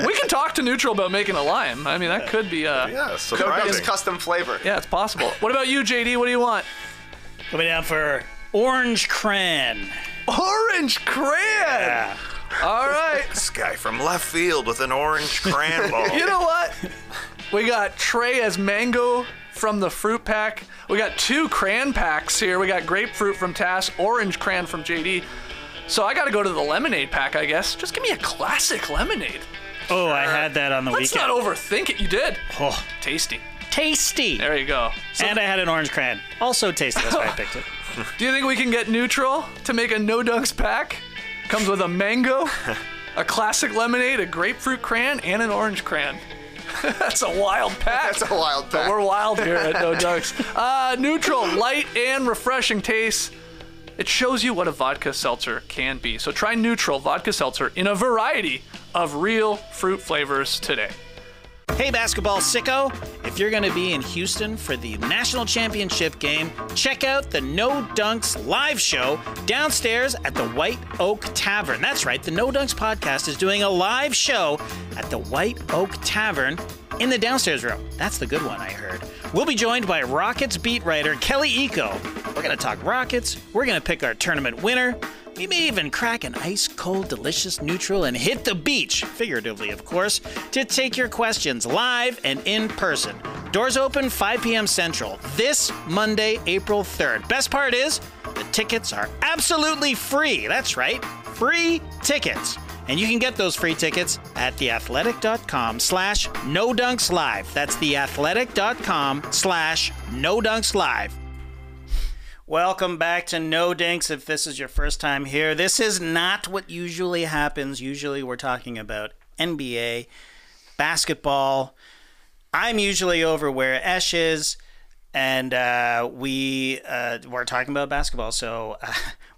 We can talk to Nütrl about making a lime. I mean, that could be, Yeah, Could be his surprising. custom flavor. yeah, it's possible. What about you, JD? What do you want? Coming down for orange cran. Orange cran! Yeah. All right. This guy from left field with an orange cran ball. You know what? We got Trey as mango from the fruit pack. We got 2 cran packs here. We got grapefruit from Tass, orange cran from JD. So I got to go to the lemonade pack, I guess. Just give me a classic lemonade. Oh, I had that on the Let's weekend. not overthink it. You did. Oh, Tasty. tasty. There you go. So, And I had an orange cran. Also tasty. That's why I picked it. do you think we can get Nütrl to make a no dunks pack? Comes with a mango, a classic lemonade, a grapefruit cran, and an orange cran. That's a wild pack. That's a wild pack. But we're wild here at No Dunks. Nütrl, light and refreshing taste. It shows you what a vodka seltzer can be. So try Nütrl Vodka Seltzer in a variety of real fruit flavors today. Hey, basketball sicko. If you're going to be in Houston for the national championship game, check out the No Dunks live show downstairs at the White Oak Tavern. That's right, the No Dunks podcast is doing a live show at the White Oak Tavern in the downstairs room. That's the good one, I heard. We'll be joined by Rockets beat writer Kelly Eco. We're going to talk Rockets. We're going to pick our tournament winner. We may even crack an ice-cold, delicious Nütrl and hit the beach, figuratively, of course, to take your questions live and in person. Doors open 5 p.m. Central this Monday, April 3rd. Best part is, the tickets are absolutely free. That's right, free tickets. And you can get those free tickets at theathletic.com/nodunkslive. That's theathletic.com/nodunkslive. Welcome back to No Dinks. If this is your first time here, this is not what usually happens. Usually we're talking about NBA, basketball. I'm usually over where Esh is, and we're talking about basketball. So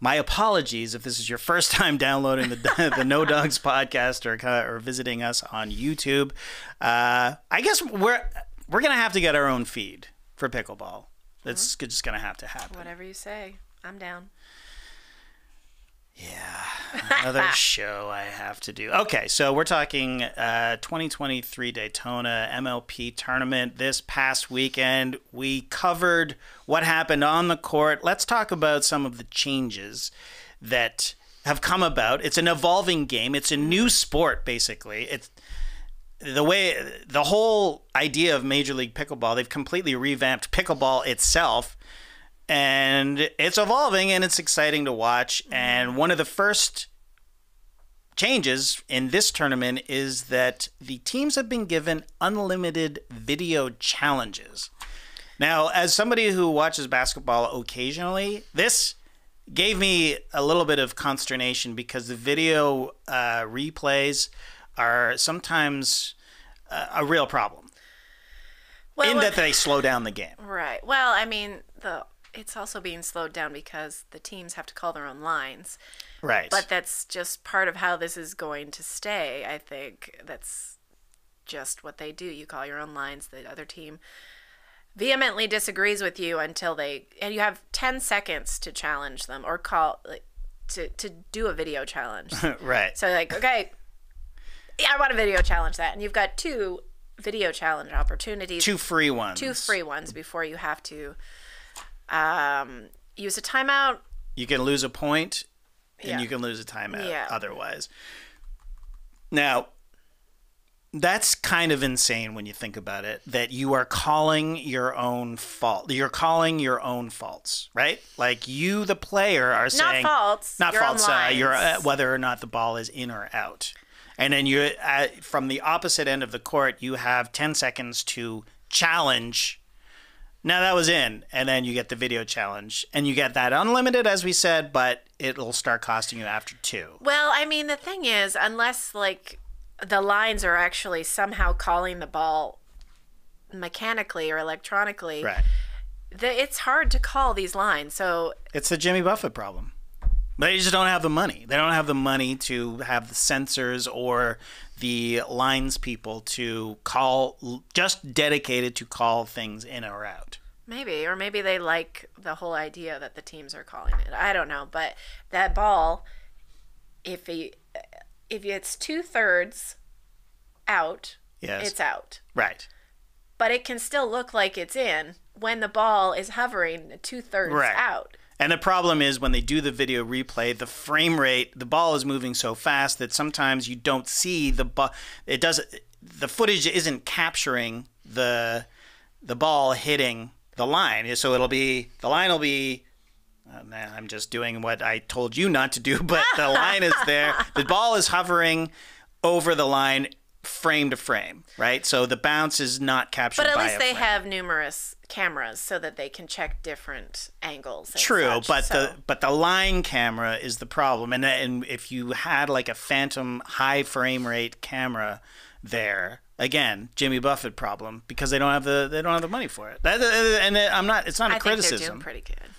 my apologies if this is your first time downloading the No Dunks podcast or visiting us on YouTube. I guess we're going to have to get our own feed for pickleball. It's just going to happen. Whatever you say. I'm down. Yeah, another show I have to do. Okay, so we're talking 2023 Daytona MLP tournament this past weekend. We covered what happened on the court. Let's talk about some of the changes that have come about. It's an evolving game. It's a new sport, basically. It's the whole idea of Major League Pickleball, they've completely revamped pickleball itself, and it's evolving and it's exciting to watch. And one of the first changes in this tournament is that the teams have been given unlimited video challenges. Now, as somebody who watches basketball occasionally, this gave me a little bit of consternation because the video replays are sometimes a real problem in that they slow down the game. Right. Well, I mean, it's also being slowed down because the teams have to call their own lines. Right. But that's just part of how this is going to stay. I think that's just what they do. You call your own lines. The other team vehemently disagrees with you and you have 10 seconds to challenge them or to do a video challenge. Right. So like, okay, yeah, I want a video challenge that. And you've got 2 video challenge opportunities. 2 free ones. 2 free ones before you have to use a timeout. You can lose a point and you can lose a timeout otherwise. Now, that's kind of insane when you think about it, that you are calling your own fault. You're calling your own faults, right? Like you, the player, are saying... Not faults. Not faults. You're whether or not the ball is in or out. And then you, from the opposite end of the court, you have 10 seconds to challenge. Now that was in, and then you get the video challenge, and you get that unlimited, as we said, but it'll start costing you after 2. Well, I mean, the thing is, unless like the lines are actually somehow calling the ball mechanically or electronically, right? It's hard to call these lines. So it's the Jimmy Buffett problem. They just don't have the money. They don't have the money to have the sensors or the lines people to just dedicated to call things in or out. Maybe, or maybe they like the whole idea that the teams are calling it. I don't know, but that ball, if it's 2/3 out, Yes. it's out. Right. But it can still look like it's in when the ball is hovering 2/3 Right. out. And the problem is when they do the video replay, the frame rate, the ball is moving so fast that sometimes you don't see the ball. The footage isn't capturing the ball hitting the line. So the line will be, I'm just doing what I told you not to do, but the line is there. The ball is hovering over the line frame to frame, right? So the bounce is not captured by But a at least they frame. have numerous cameras so that they can check different angles. And True, such, but the line camera is the problem, and if you had like a phantom high frame rate camera there, again, Jimmy Buffett problem because they don't have the money for it. It's not a I think criticism. they're doing pretty good.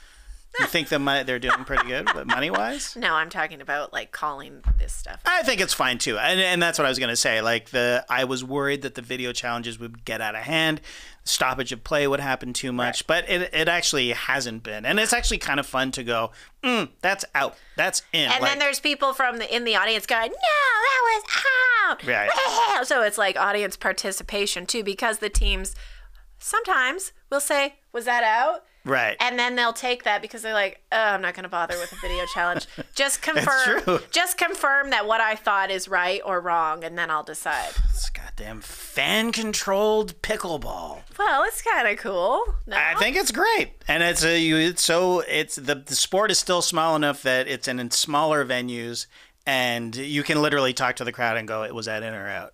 You think they're doing pretty good, but money wise? No, I'm talking about like calling this stuff. I think it's fine too, and that's what I was gonna say. Like I was worried that the video challenges would get out of hand, stoppage of play would happen too much, but it actually hasn't been, and it's actually kind of fun to go, that's out, that's in, And then there's people in the audience going, "No, that was out." Right. So it's like audience participation too, because the teams sometimes will say, "Was that out?" right, And then they'll take that because they're like, "Oh, I'm not going to bother with a video challenge. Just confirm. true. Just confirm that what I thought is right or wrong, and then I'll decide." it's goddamn fan-controlled pickleball. Well, it's kind of cool. No? I think it's great, and the sport is still small enough that it's in smaller venues, and you can literally talk to the crowd and go, "It was that in or out?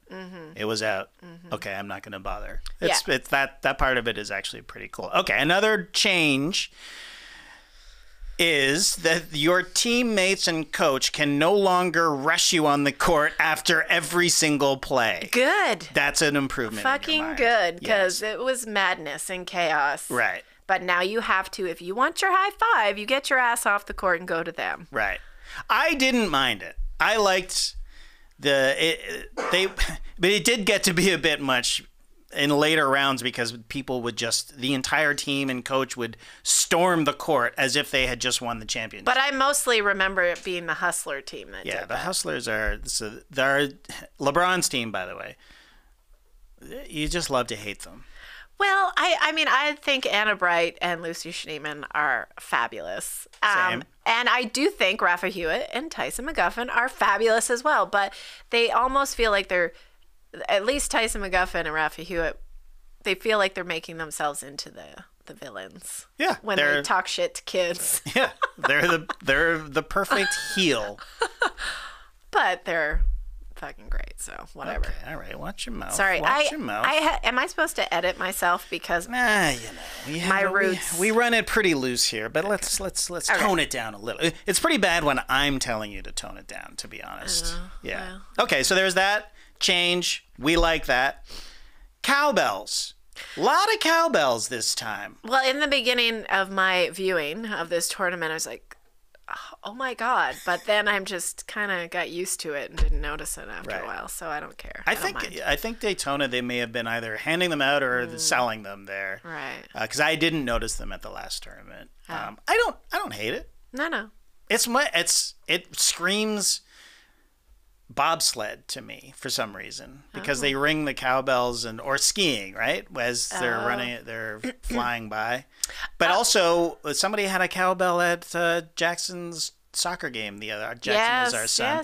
It was out. Okay, I'm not going to bother." It's that part of it is actually pretty cool. Okay, another change is that your teammates and coach can no longer rush you on the court after every single play. Good. That's an improvement. in your Fucking mind. good, because Yes. it was madness and chaos. Right. But now you have to, if you want your high five, you get your ass off the court and go to them. Right. I didn't mind it. I liked but it did get to be a bit much in later rounds because the entire team and coach would storm the court as if they had just won the championship. But I mostly remember it being the Hustler team that yeah, did the that. Hustlers they're LeBron's team, by the way. You just love to hate them. Well, I mean, I think Anna Bright and Lucy Schneeman are fabulous. Same. And I do think Rafa Hewitt and Tyson McGuffin are fabulous as well. But they almost feel like they're, at least Tyson McGuffin and Rafa Hewitt, they feel like they're making themselves into the villains. Yeah, When they talk shit to kids. Yeah, they're the perfect heel. But they're fucking great, so whatever. Okay, all right, watch your mouth. Sorry, watch your mouth. am I supposed to edit myself because Nah, My roots. We run it pretty loose here, but let's tone it down a little. It's pretty bad when I'm telling you to tone it down, to be honest. Yeah. Okay, so there's that change. We like that. Cowbells. A lot of cowbells this time. Well, in the beginning of my viewing of this tournament, I was like, oh my God. But then I'm just kind of got used to it and didn't notice it after a while, so I don't care. I don't mind. think Daytona, they may have been either handing them out or selling them there. Right. Because I didn't notice them at the last tournament. I don't hate it. No. It screams bobsled to me for some reason because they ring the cowbells or skiing, right, as they're flying by. But also somebody had a cowbell at Jackson's soccer game Jackson was our son.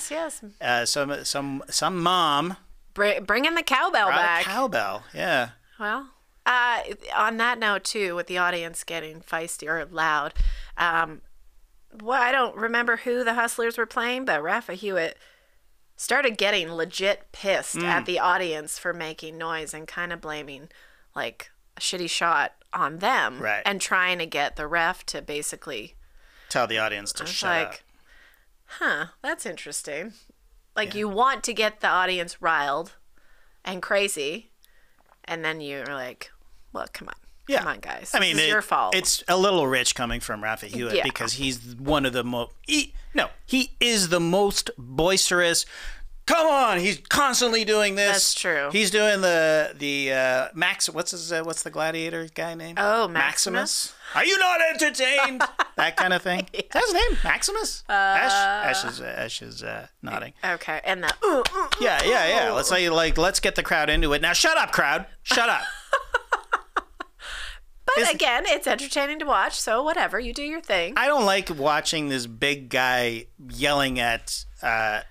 Yes. Some mom Bringing the cowbell brought back. a cowbell. Yeah. Well, on that note too, with the audience getting feisty or loud, well, I don't remember who the Hustlers were playing, but Rafa Hewitt started getting legit pissed at the audience for making noise and kind of blaming like a shitty shot on them, Right. and trying to get the ref to basically Tell the audience to shut up. That's interesting. Like you want to get the audience riled and crazy, and then you're like, well, come on. Yeah. Come on, guys. I mean, this is your fault. It's a little rich coming from Rafa Hewitt because he's one of the most. He is the most boisterous, come on, he's constantly doing this. That's true. He's doing the Max. What's the gladiator guy name? Oh, Maximus. Are you not entertained? That kind of thing. Is that his name? Maximus? Ash is nodding. Okay, and the Yeah. Let's get the crowd into it. Now shut up, crowd. Shut up. But again, it's entertaining to watch, so whatever, you do your thing. I don't like watching this big guy yelling at a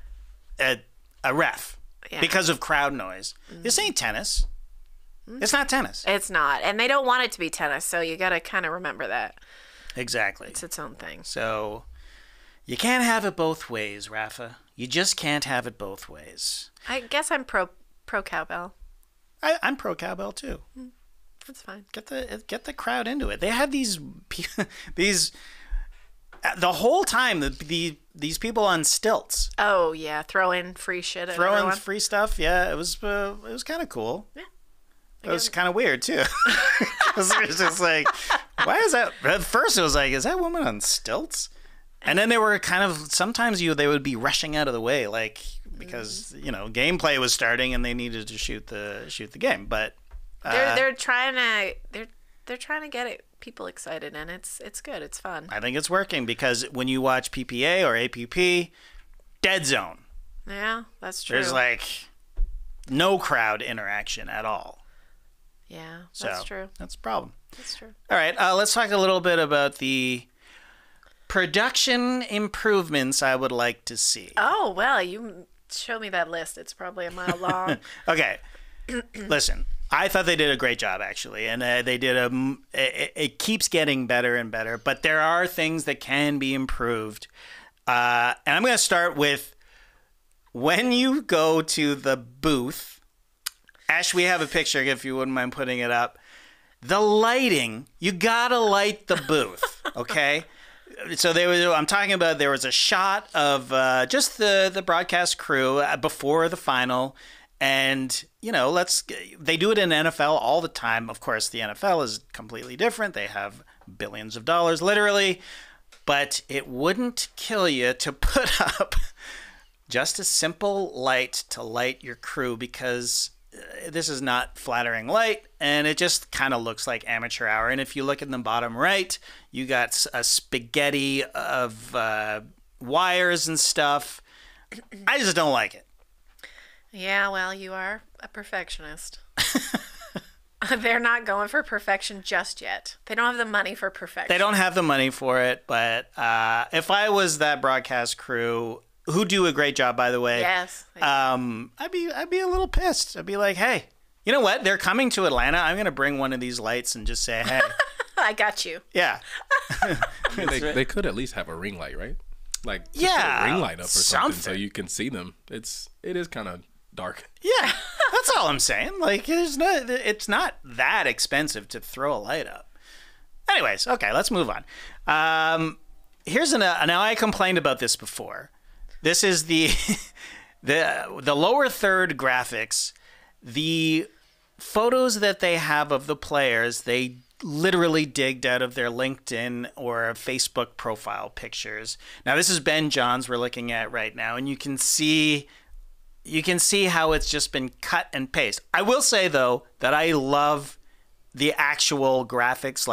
ref because of crowd noise. This ain't tennis. It's not tennis. It's not, and they don't want it to be tennis, so you got to kind of remember that. Exactly. It's its own thing. So you can't have it both ways, Rafa. You just can't have it both ways. I guess I'm pro cowbell. I'm pro cowbell too. That's fine. Get the crowd into it. They had these the whole time these people on stilts. Oh yeah, throw in free shit. Throwing free stuff. Yeah, it was kind of cool. Yeah. It was kind of weird too. It was just like, why is that? At first, it was like, is that woman on stilts? And then they were kind of sometimes they would be rushing out of the way, like because gameplay was starting and they needed to shoot the game. But they're trying to get people excited, and it's good. It's fun. I think it's working because when you watch PPA or APP, dead zone. Yeah, that's true. There's like no crowd interaction at all. Yeah, that's true. That's a problem. That's true. All right, let's talk a little bit about the production improvements I would like to see. Oh, well, you show me that list. It's probably a mile long. Okay, listen. I thought they did a great job, actually, and they did it keeps getting better and better, but there are things that can be improved. And I'm going to start with when you go to the booth. Ash, we have a picture, if you wouldn't mind putting it up. The lighting, you got to light the booth, okay? So I'm talking about there was a shot of just the broadcast crew before the final. And, they do it in NFL all the time. Of course, the NFL is completely different. They have billions of dollars, literally. But it wouldn't kill you to put up just a simple light to light your crew because this is not flattering light. And it just kind of looks like amateur hour. And if you look in the bottom right, you got a spaghetti of wires and stuff. I just don't like it. Yeah, well, you are a perfectionist. They're not going for perfection just yet. They don't have the money for perfection. They don't have the money for it, but if I was that broadcast crew, who do a great job, by the way, yes, I'd be a little pissed. I'd be like, hey, you know what? They're coming to Atlanta. I'm going to bring one of these lights and just say, hey. I got you. Yeah. They could at least have a ring light, right? Like, just put a ring light up or something so you can see them. It is kind of dark. Yeah, that's all I'm saying. Like, it's not that expensive to throw a light up. Anyways, okay, let's move on. Now I complained about this before. This is the lower third graphics. The photos that they have of the players, they literally digged out of their LinkedIn or Facebook profile pictures. Now, this is Ben Johns we're looking at right now, and you can see how it's just been cut and paste. I will say, though, that I love the actual graphics,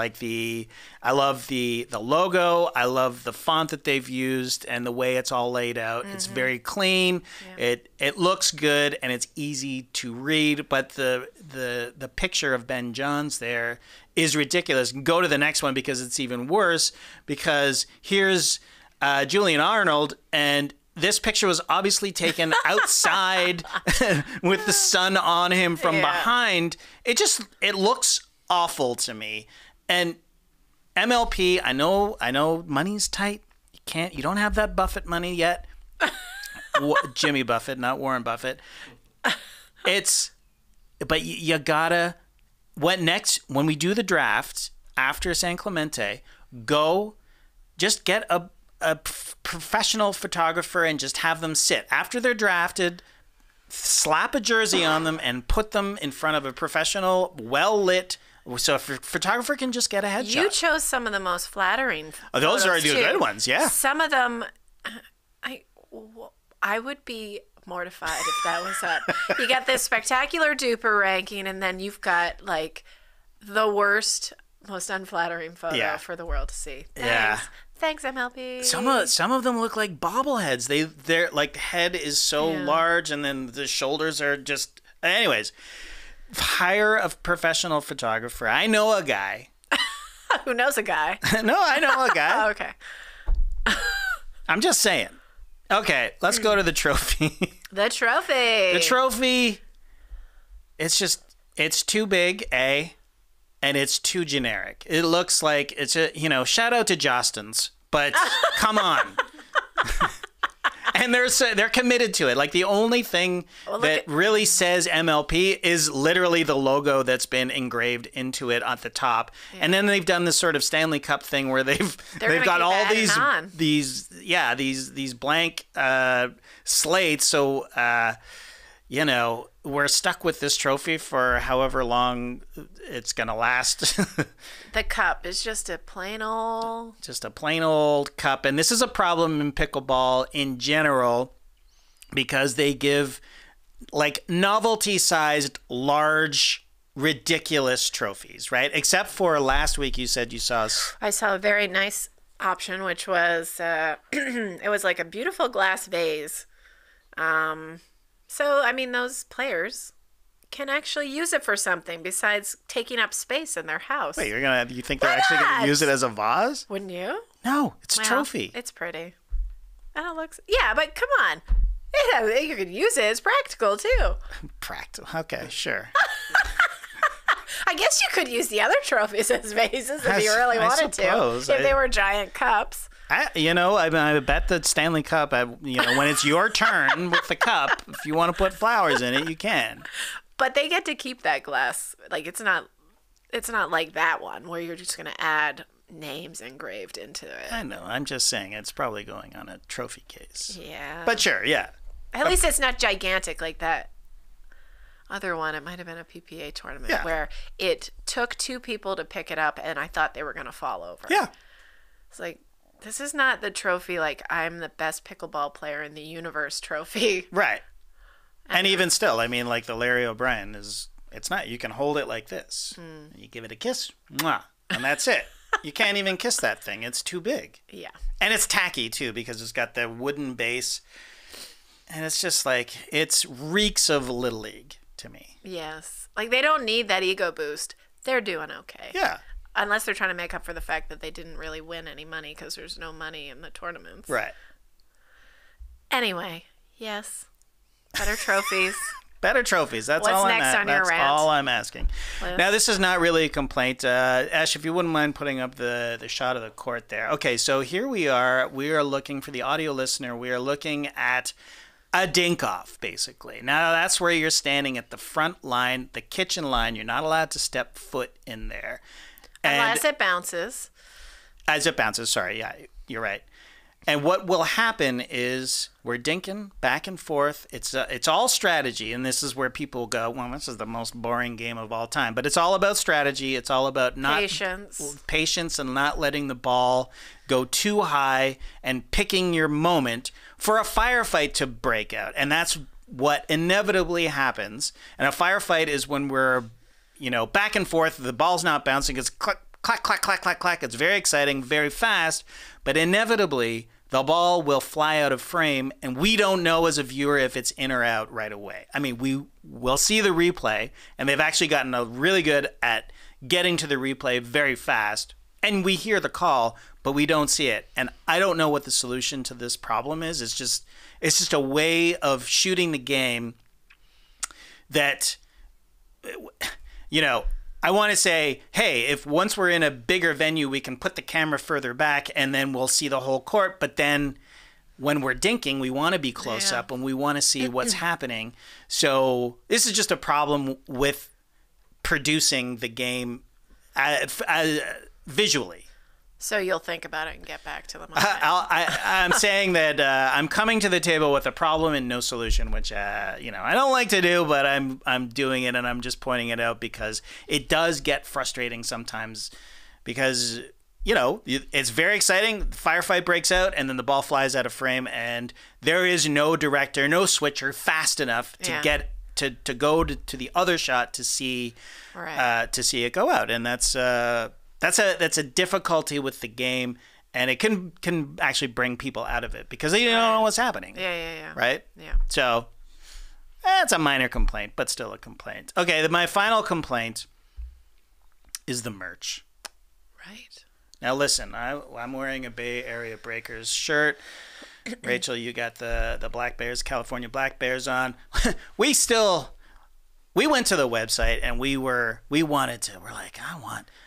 I love the logo, I love the font that they've used and the way it's all laid out. Mm-hmm. It's very clean. Yeah. It looks good and it's easy to read, but the picture of Ben Johns there is ridiculous. Go to the next one because it's even worse, because here's Julian Arnold, and this picture was obviously taken outside with the sun on him from behind. It looks awful to me. And MLP, I know money's tight. You don't have that Buffett money yet. Jimmy Buffett, not Warren Buffett. But you gotta, when we do the draft after San Clemente, just get a professional photographer and just have them sit after they're drafted, slap a jersey on them and put them in front of a professional, well-lit, so a photographer can just get a headshot. You chose some of the most flattering those are the good ones, yeah. Some of them, I would be mortified if that was up. You got this spectacular duper ranking, and then you've got like the worst, most unflattering photo for the world to see. Thanks. Yeah. Thanks, MLP. Some of them look like bobbleheads. They're like, the head is so large, and then the shoulders are just. Anyways, hire a professional photographer. I know a guy. Who knows a guy? No, I know a guy. Oh, okay. I'm just saying. Okay, let's go to the trophy. The trophy. The trophy. It's too big, A, and it's too generic. It looks like it's shout out to Jostens, but come on. And they're committed to it. Like, the only thing that really says MLP is literally the logo that's been engraved into it at the top. Yeah. And then they've done this sort of Stanley Cup thing where they've got all these blank slates. So we're stuck with this trophy for however long it's gonna last. The cup is just a plain old cup, and this is a problem in pickleball in general because they give like novelty-sized, large, ridiculous trophies, right? Except for last week, you said you saw. I saw a very nice option, which was it was like a beautiful glass vase. So, I mean, those players can actually use it for something besides taking up space in their house. Wait, you think they're actually going to use it as a vase? Wouldn't you? No, it's a trophy. It's pretty. And it looks... Yeah, but come on. You could use it. It's practical, too. Practical. Okay, sure. I guess you could use the other trophies as vases if you really wanted to. If they were giant cups. I bet the Stanley Cup, when it's your turn with the cup, if you want to put flowers in it, you can. But they get to keep that glass. Like, it's not like that one where you're just going to add names engraved into it. I know. I'm just saying it's probably going on a trophy case. Yeah. But sure, yeah. At least it's not gigantic like that other one. It might have been a PPA tournament where it took 2 people to pick it up, and I thought they were going to fall over. Yeah. It's like, this is not the trophy like I'm the best pickleball player in the universe trophy. Right. And even still, I mean, like the Larry O'Brien it's not, you can hold it like this. You give it a kiss, mwah, and that's it. You can't even kiss that thing. It's too big. Yeah. And it's tacky too because it's got the wooden base. And it's just like, it reeks of Little League to me. Yes. Like, they don't need that ego boost. They're doing okay. Yeah. Unless they're trying to make up for the fact that they didn't really win any money because there's no money in the tournaments. Right. Anyway, yes. Better trophies. Better trophies. That's all I'm asking. That's all I'm asking. Now, this is not really a complaint. Ash, if you wouldn't mind putting up the shot of the court there. Okay, so here we are. We are looking, for the audio listener, we are looking at a dink-off, basically. Now, that's where you're standing at the front line, the kitchen line. You're not allowed to step foot in there. Unless it bounces. As it bounces, sorry. Yeah, you're right. And what will happen is we're dinking back and forth. It's all strategy, and this is where people go, well, this is the most boring game of all time. But it's all about strategy. It's all about patience and not letting the ball go too high and picking your moment for a firefight to break out. And that's what inevitably happens. And a firefight is when we're, back and forth. The ball's not bouncing. It's clack, clack, clack, clack, clack, clack. It's very exciting, very fast. But inevitably, the ball will fly out of frame, and we don't know as a viewer if it's in or out right away. I mean, we will see the replay, and they've actually gotten really good at getting to the replay very fast. And we hear the call, but we don't see it. And I don't know what the solution to this problem is. It's just a way of shooting the game that, I want to say, hey, if once we're in a bigger venue, we can put the camera further back and then we'll see the whole court. But then when we're dinking, we want to be close up and we want to see what's happening. So this is just a problem with producing the game visually. So you'll think about it and get back to them. I'm saying that I'm coming to the table with a problem and no solution, which I don't like to do, but I'm doing it, and I'm just pointing it out because it does get frustrating sometimes. Because it's very exciting. Firefight breaks out, and then the ball flies out of frame, and there is no director, no switcher fast enough to get to go to the other shot to see it go out, and that's a difficulty with the game, and it can actually bring people out of it because they don't know what's happening. Yeah. Right? Yeah. So that's a minor complaint, but still a complaint. Okay, my final complaint is the merch. Right. Now listen, I'm wearing a Bay Area Breakers shirt. Rachel, you got the Black Bears, California Black Bears on. We went to the website and we're like,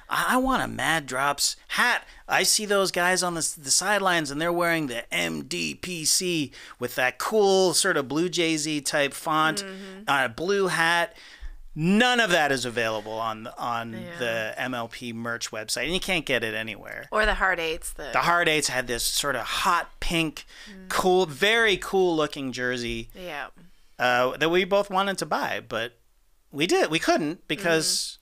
I want a Mad Drops hat. I see those guys on the sidelines and they're wearing the MDPC with that cool sort of Blue Jay-Z type font, a blue hat. None of that is available on the MLP merch website, and you can't get it anywhere. Or the Hard Eights. The Hard Eights had this sort of hot pink, cool, very cool looking jersey. Yeah. That we both wanted to buy, but we couldn't because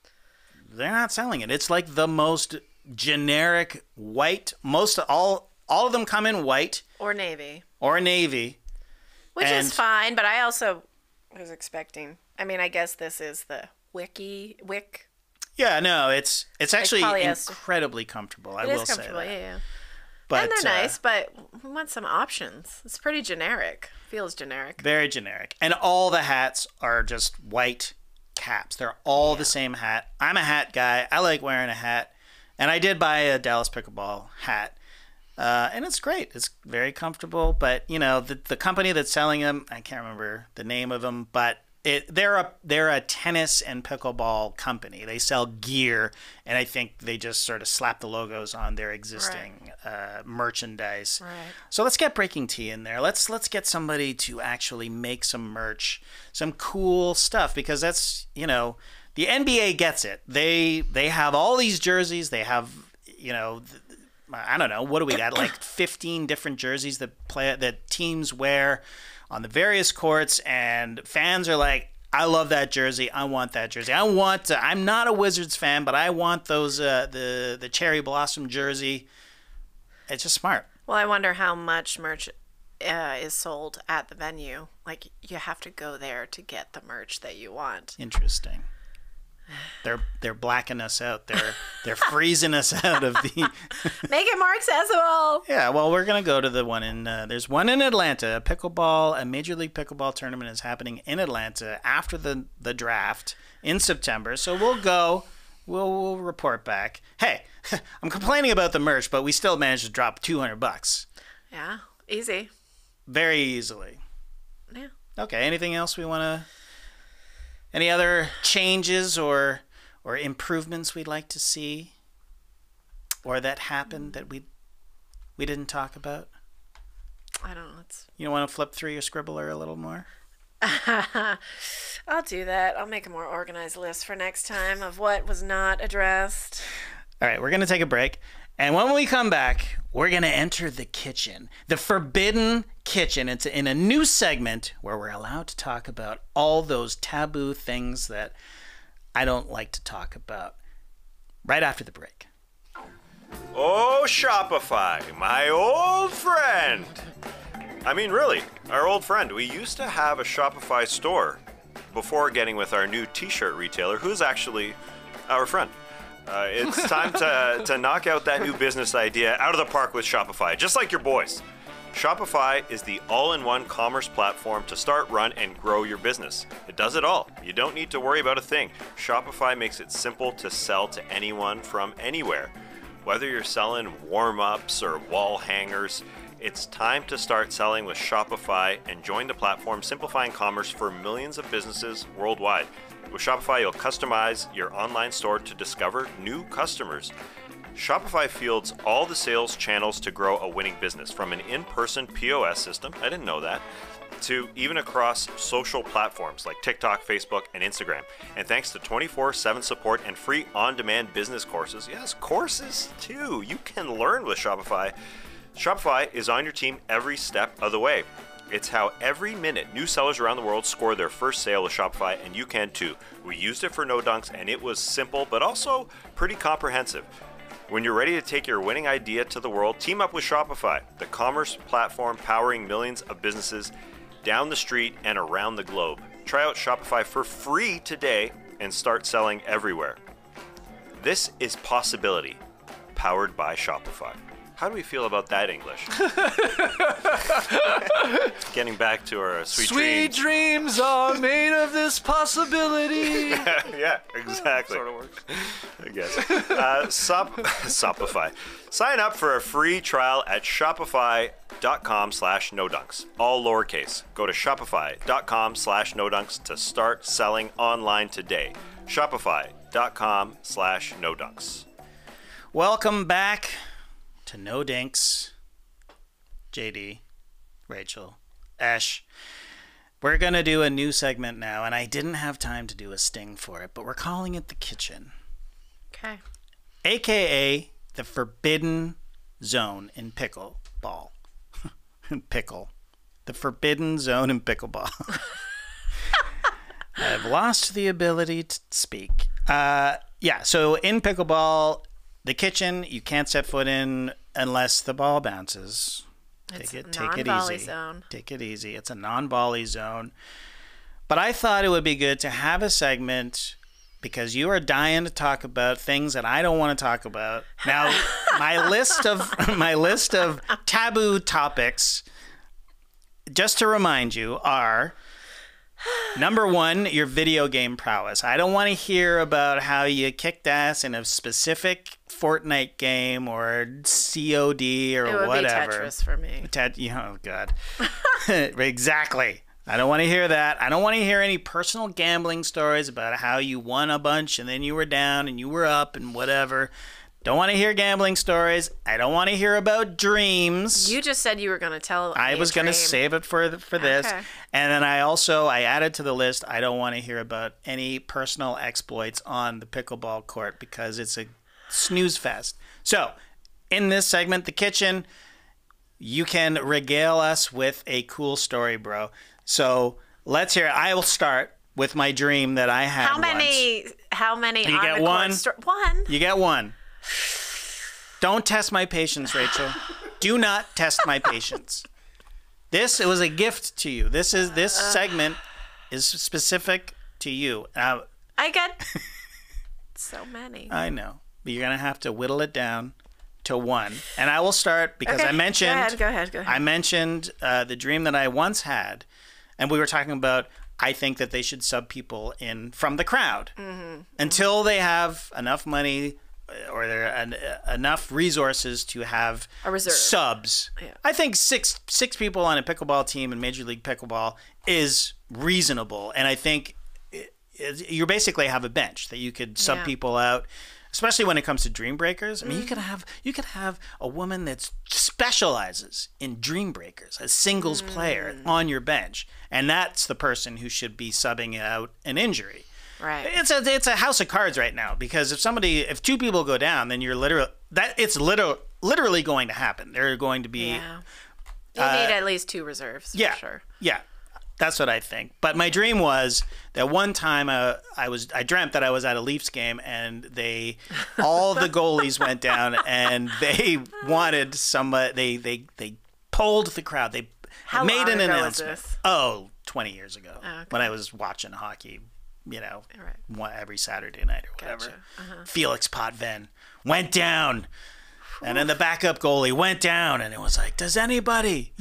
they're not selling it. It's like the most generic white. All of them come in white or navy. Which is fine, but I also was expecting. I mean, I guess this is the wick. Yeah, no, it's actually like incredibly comfortable. I will say that. Yeah. But, and they're nice, but we want some options. It's pretty generic. Feels generic. Very generic. And all the hats are just white caps. They're all the same hat. I'm a hat guy. I like wearing a hat. And I did buy a Dallas Pickleball hat. And it's great. It's very comfortable. But, the company that's selling them, I can't remember the name of them, but they're a tennis and pickleball company. They sell gear, and I think they just sort of slap the logos on their existing merchandise. Right. So let's get Breaking Tea in there. Let's get somebody to actually make some merch, some cool stuff, because that's the NBA gets it. They have all these jerseys. They have I don't know, what do we got? Like 15 different jerseys that teams wear on the various courts, and fans are like, I love that jersey. I want that jersey. I'm not a Wizards fan, but I want those the cherry blossom jersey. It's just smart. Well, I wonder how much merch is sold at the venue. Like, you have to go there to get the merch that you want. Interesting. They're blacking us out. They're freezing us out of the. Make it more accessible. Yeah, well, we're gonna go to the one in. There's one in Atlanta. A Major League Pickleball Tournament is happening in Atlanta after the draft in September. So we'll go. We'll report back. Hey, I'm complaining about the merch, but we still managed to drop $200. Yeah, easy. Very easily. Yeah. Okay. Anything else we want to? Any other changes or improvements we'd like to see, or that happened that we didn't talk about? I don't know. You want to flip through your scribbler a little more? I'll do that. I'll make a more organized list for next time of what was not addressed. All right, we're going to take a break. And when we come back, we're going to enter the kitchen, the forbidden kitchen. It's in a new segment where we're allowed to talk about all those taboo things that I don't like to talk about. Right after the break. Oh, Shopify, my old friend. I mean, really, our old friend. We used to have a Shopify store before getting with our new t-shirt retailer, who's actually our friend. It's time to knock out that new business idea out of the park with Shopify, just like your boys. Shopify is the all-in-one commerce platform to start, run, and grow your business. It does it all. You don't need to worry about a thing. Shopify makes it simple to sell to anyone from anywhere. Whether you're selling warm-ups or wall hangers, it's time to start selling with Shopify and join the platform simplifying commerce for millions of businesses worldwide. With Shopify, you'll customize your online store to discover new customers. Shopify fields all the sales channels to grow a winning business, from an in-person POS system, I didn't know that, to even across social platforms like TikTok, Facebook, and Instagram. And thanks to 24/7 support and free on-demand business courses, yes, courses too, you can learn with Shopify. Shopify is on your team every step of the way. It's how every minute new sellers around the world score their first sale with Shopify, and you can too. We used it for No Dunks, and it was simple, but also pretty comprehensive. When you're ready to take your winning idea to the world, team up with Shopify, the commerce platform powering millions of businesses down the street and around the globe. Try out Shopify for free today and start selling everywhere. This is possibility, powered by Shopify. How do we feel about that English? Getting back to our sweet dreams are made of this possibility. Yeah, exactly. Sort of works. I guess. Shopify. Sign up for a free trial at shopify.com/nodunks. All lowercase. Go to shopify.com/nodunks to start selling online today. Shopify.com/nodunks. Welcome back to No Dinks. JD, Rachel, Ash. We're going to do a new segment now, and I didn't have time to do a sting for it, but we're calling it The Kitchen. Okay. AKA the forbidden zone in pickleball. Pickle. The forbidden zone in pickleball. I've lost the ability to speak. So in pickleball, the kitchen, you can't set foot in unless the ball bounces. Take it easy. Zone. Take it easy. It's a non-volley zone. But I thought it would be good to have a segment because you are dying to talk about things that I don't want to talk about. Now, my list of taboo topics, just to remind you, are number one, your video game prowess. I don't want to hear about how you kicked ass in a specific Fortnite game or COD or whatever. It would be Tetris for me. Oh, God. Exactly. I don't want to hear that. I don't want to hear any personal gambling stories about how you won a bunch and then you were down and you were up and whatever. Don't want to hear gambling stories. I don't want to hear about dreams. You just said you were going to tell me I was going to save it for this. Okay. And then I added to the list, I don't want to hear about any personal exploits on the pickleball court because it's a snooze fest. So, in this segment, The Kitchen, you can regale us with a cool story, bro. So, let's hear it. I will start with my dream that I had How many You get one. One. You get one. Don't test my patience, Rachel. Do not test my patience. It was a gift to you. This segment is specific to you. I get so many. I know, but you're gonna have to whittle it down to one. And I will start because I mentioned. Go ahead. I mentioned the dream that I once had, and we were talking about. I think that they should sub people in from the crowd until they have enough money or there are enough resources to have a reserve subs. Yeah. I think six people on a pickleball team in Major League Pickleball is reasonable, and I think you basically have a bench that you could sub people out. Especially when it comes to dream breakers. I mean, you could have a woman that specializes in dream breakers, a singles player on your bench, and that's the person who should be subbing out an injury. Right. It's a house of cards right now because if two people go down, then it's literally going to happen. They're going to be. Yeah. You need at least two reserves. For sure. Yeah. That's what I think. But my dream was that one time I dreamt that I was at a Leafs game and all the goalies went down and they wanted somebody. They polled the crowd. They made an announcement. 20 years ago when I was watching hockey. Every Saturday night or whatever. Gotcha. Uh-huh. Felix Potvin went down, and then the backup goalie went down, and it was like, does anybody,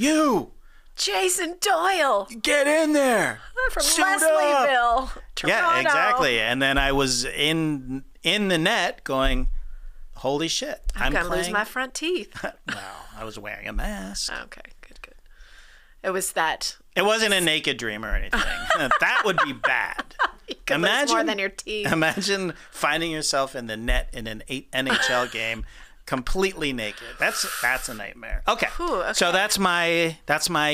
Jason Doyle, get in there from Suit Leslieville, Toronto. Yeah, exactly. And then I was in the net going, holy shit, I'm gonna lose my front teeth. Well, I was wearing a mask. Okay, good. It was that. It wasn't a naked dream or anything. That would be bad. You could lose more than your teeth. Imagine finding yourself in the net in an NHL game, completely naked. That's a nightmare. Okay. Ooh, okay. So that's my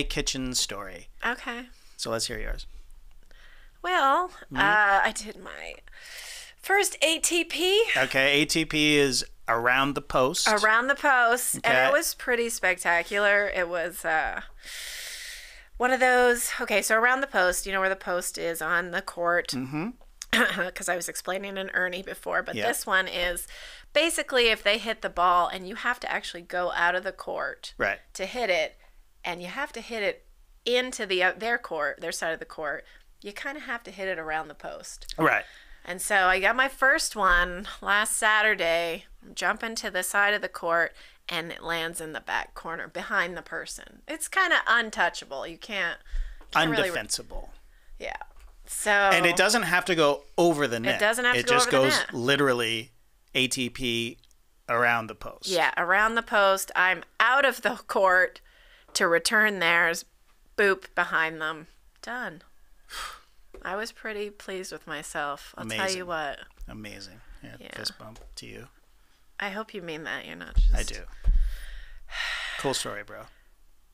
kitchen story. Okay. So let's hear yours. Well, I did my first ATP. Okay, ATP is around the post. Around the post, okay. And it was pretty spectacular. It was one of those. Okay, so around the post, you know where the post is on the court. Mm-hmm. because I was explaining an Ernie before, but this one is basically if they hit the ball and you have to actually go out of the court to hit it, and you have to hit it into their court, their side of the court, you kind of have to hit it around the post. Right. And so I got my first one last Saturday. I'm jumping to the side of the court, and it lands in the back corner behind the person. It's kind of untouchable. You can't undefensible. Yeah. So. And it doesn't have to go over the net. It doesn't have to go over the net. It just goes literally ATP around the post. Yeah, around the post. I'm out of the court to return theirs. Boop, behind them. Done. I was pretty pleased with myself. I'll tell you what. Amazing. Yeah, fist bump to you. I hope you mean that. You're not just... I do. Cool story, bro.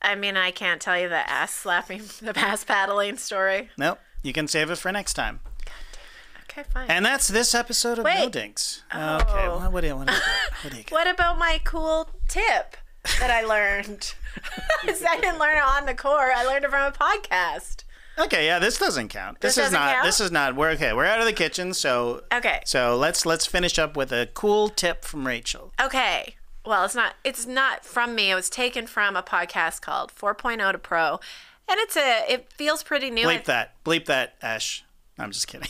I mean, I can't tell you the ass slapping, the ass paddling story. Nope. You can save it for next time. God damn it. Okay, fine. And that's this episode of No Dinks. Oh. Okay. Well, what do you get? What about my cool tip that I learned? I didn't learn it on the court. I learned it from a podcast. Okay, yeah, this doesn't count. This is not. We're okay. We're out of the kitchen, so okay. So let's finish up with a cool tip from Rachel. Okay. Well, it's not from me. It was taken from a podcast called 4.0 to Pro, and it feels pretty new. Bleep that, Ash. No, I'm just kidding.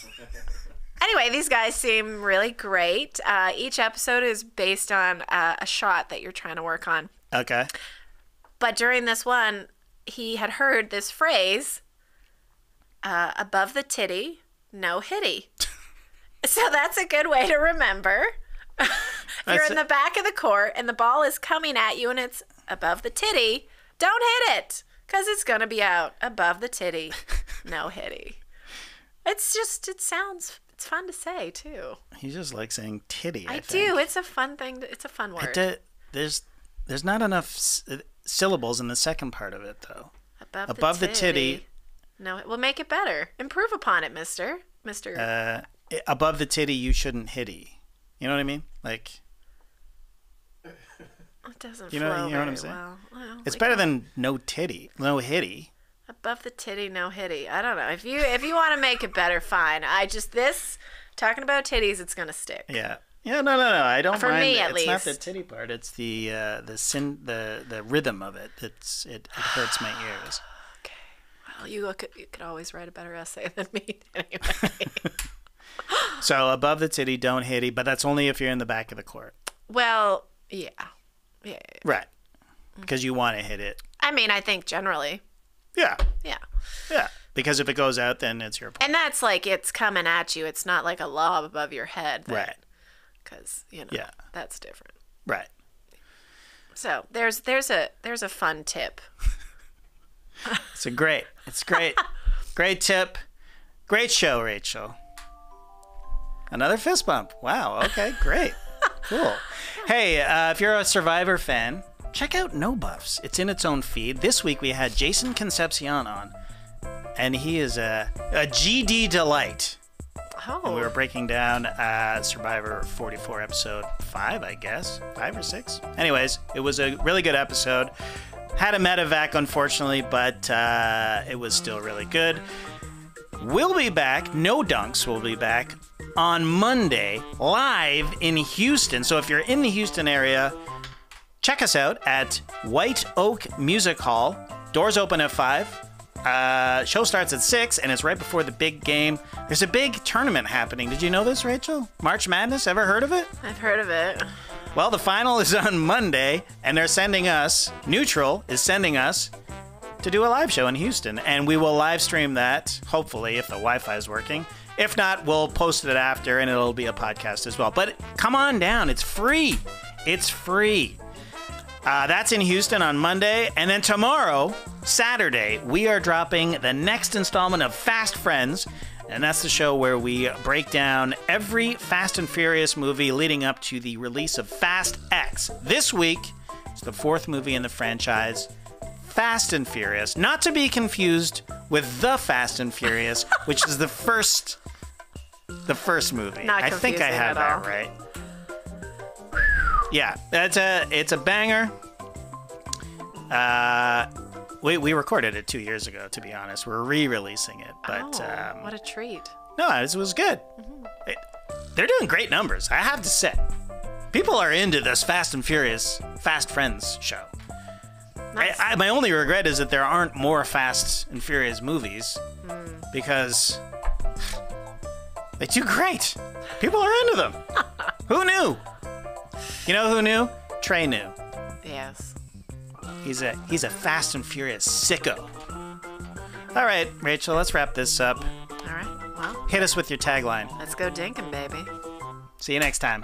Anyway, these guys seem really great. Each episode is based on a shot that you're trying to work on. Okay. But during this one, he had heard this phrase. Above the titty, no hitty. So that's a good way to remember. If you're in the back of the court and the ball is coming at you and it's above the titty, don't hit it because it's going to be out. Above the titty, no hitty. It's fun to say too. You just like saying titty. I do. It's a fun thing. It's a fun word. There's not enough syllables in the second part of it though. Above the titty. No, we'll make it better. Improve upon it, Mister. Above the titty, you shouldn't hitty. You know what I mean? Like. It doesn't you know flow what I'm saying? well, it's better than no hitty. Above the titty, no hitty. I don't know. If you want to make it better, fine. Talking about titties, it's gonna stick. Yeah. Yeah, no. I don't For mind. me, at least. It's not the titty part. It's the rhythm of it. It hurts my ears. Well, you could always write a better essay than me anyway. So above the titty, don't hitty, but that's only if you're in the back of the court. Well, yeah. Right. Because you want to hit it. I mean, I think generally. Yeah. Yeah. Yeah. Because if it goes out, then it's your point. And that's like it's coming at you. It's not like a lob above your head. Right. Because, that's different. Right. So there's a fun tip. It's great. Great tip. Great show, Rachel. Another fist bump. Wow. Okay, great. Cool. Hey, if you're a Survivor fan, check out No Buffs. It's in its own feed. This week we had Jason Concepcion on, and he is a GD delight. Oh. And we were breaking down Survivor 44 episode 5, I guess. 5 or 6. Anyways, it was a really good episode. Had a medevac, unfortunately, but it was still really good. We'll be back. No Dunks will be back on Monday, live in Houston. So if you're in the Houston area, check us out at White Oak Music Hall. Doors open at 5. Show starts at 6, and it's right before the big game. There's a big tournament happening. Did you know this, Rachel? March Madness? Ever heard of it? I've heard of it. Well, the final is on Monday, and they're sending us, Nütrl is sending us to do a live show in Houston, and we will live stream that, hopefully, if the Wi-Fi is working. If not, we'll post it after, and it'll be a podcast as well. But come on down. It's free. It's free. That's in Houston on Monday, and then tomorrow, Saturday, we are dropping the next installment of Fast Friends, and that's the show where we break down every Fast and Furious movie leading up to the release of Fast X. This week, it's the 4th movie in the franchise, Fast and Furious, not to be confused with The Fast and Furious, which is the first movie. I think I have that right. Yeah, it's a banger. We recorded it 2 years ago, to be honest. We're re-releasing it, but what a treat. No, it was good. They're doing great numbers, I have to say. People are into this Fast and Furious Fast Friends show. Nice. My only regret is that there aren't more Fast and Furious movies because they do great. People are into them. Who knew? You know who knew? Trey knew. Yes. He's a Fast and Furious sicko. All right, Rachel, let's wrap this up. All right. Well, hit us with your tagline. Let's go dinkin', baby. See you next time.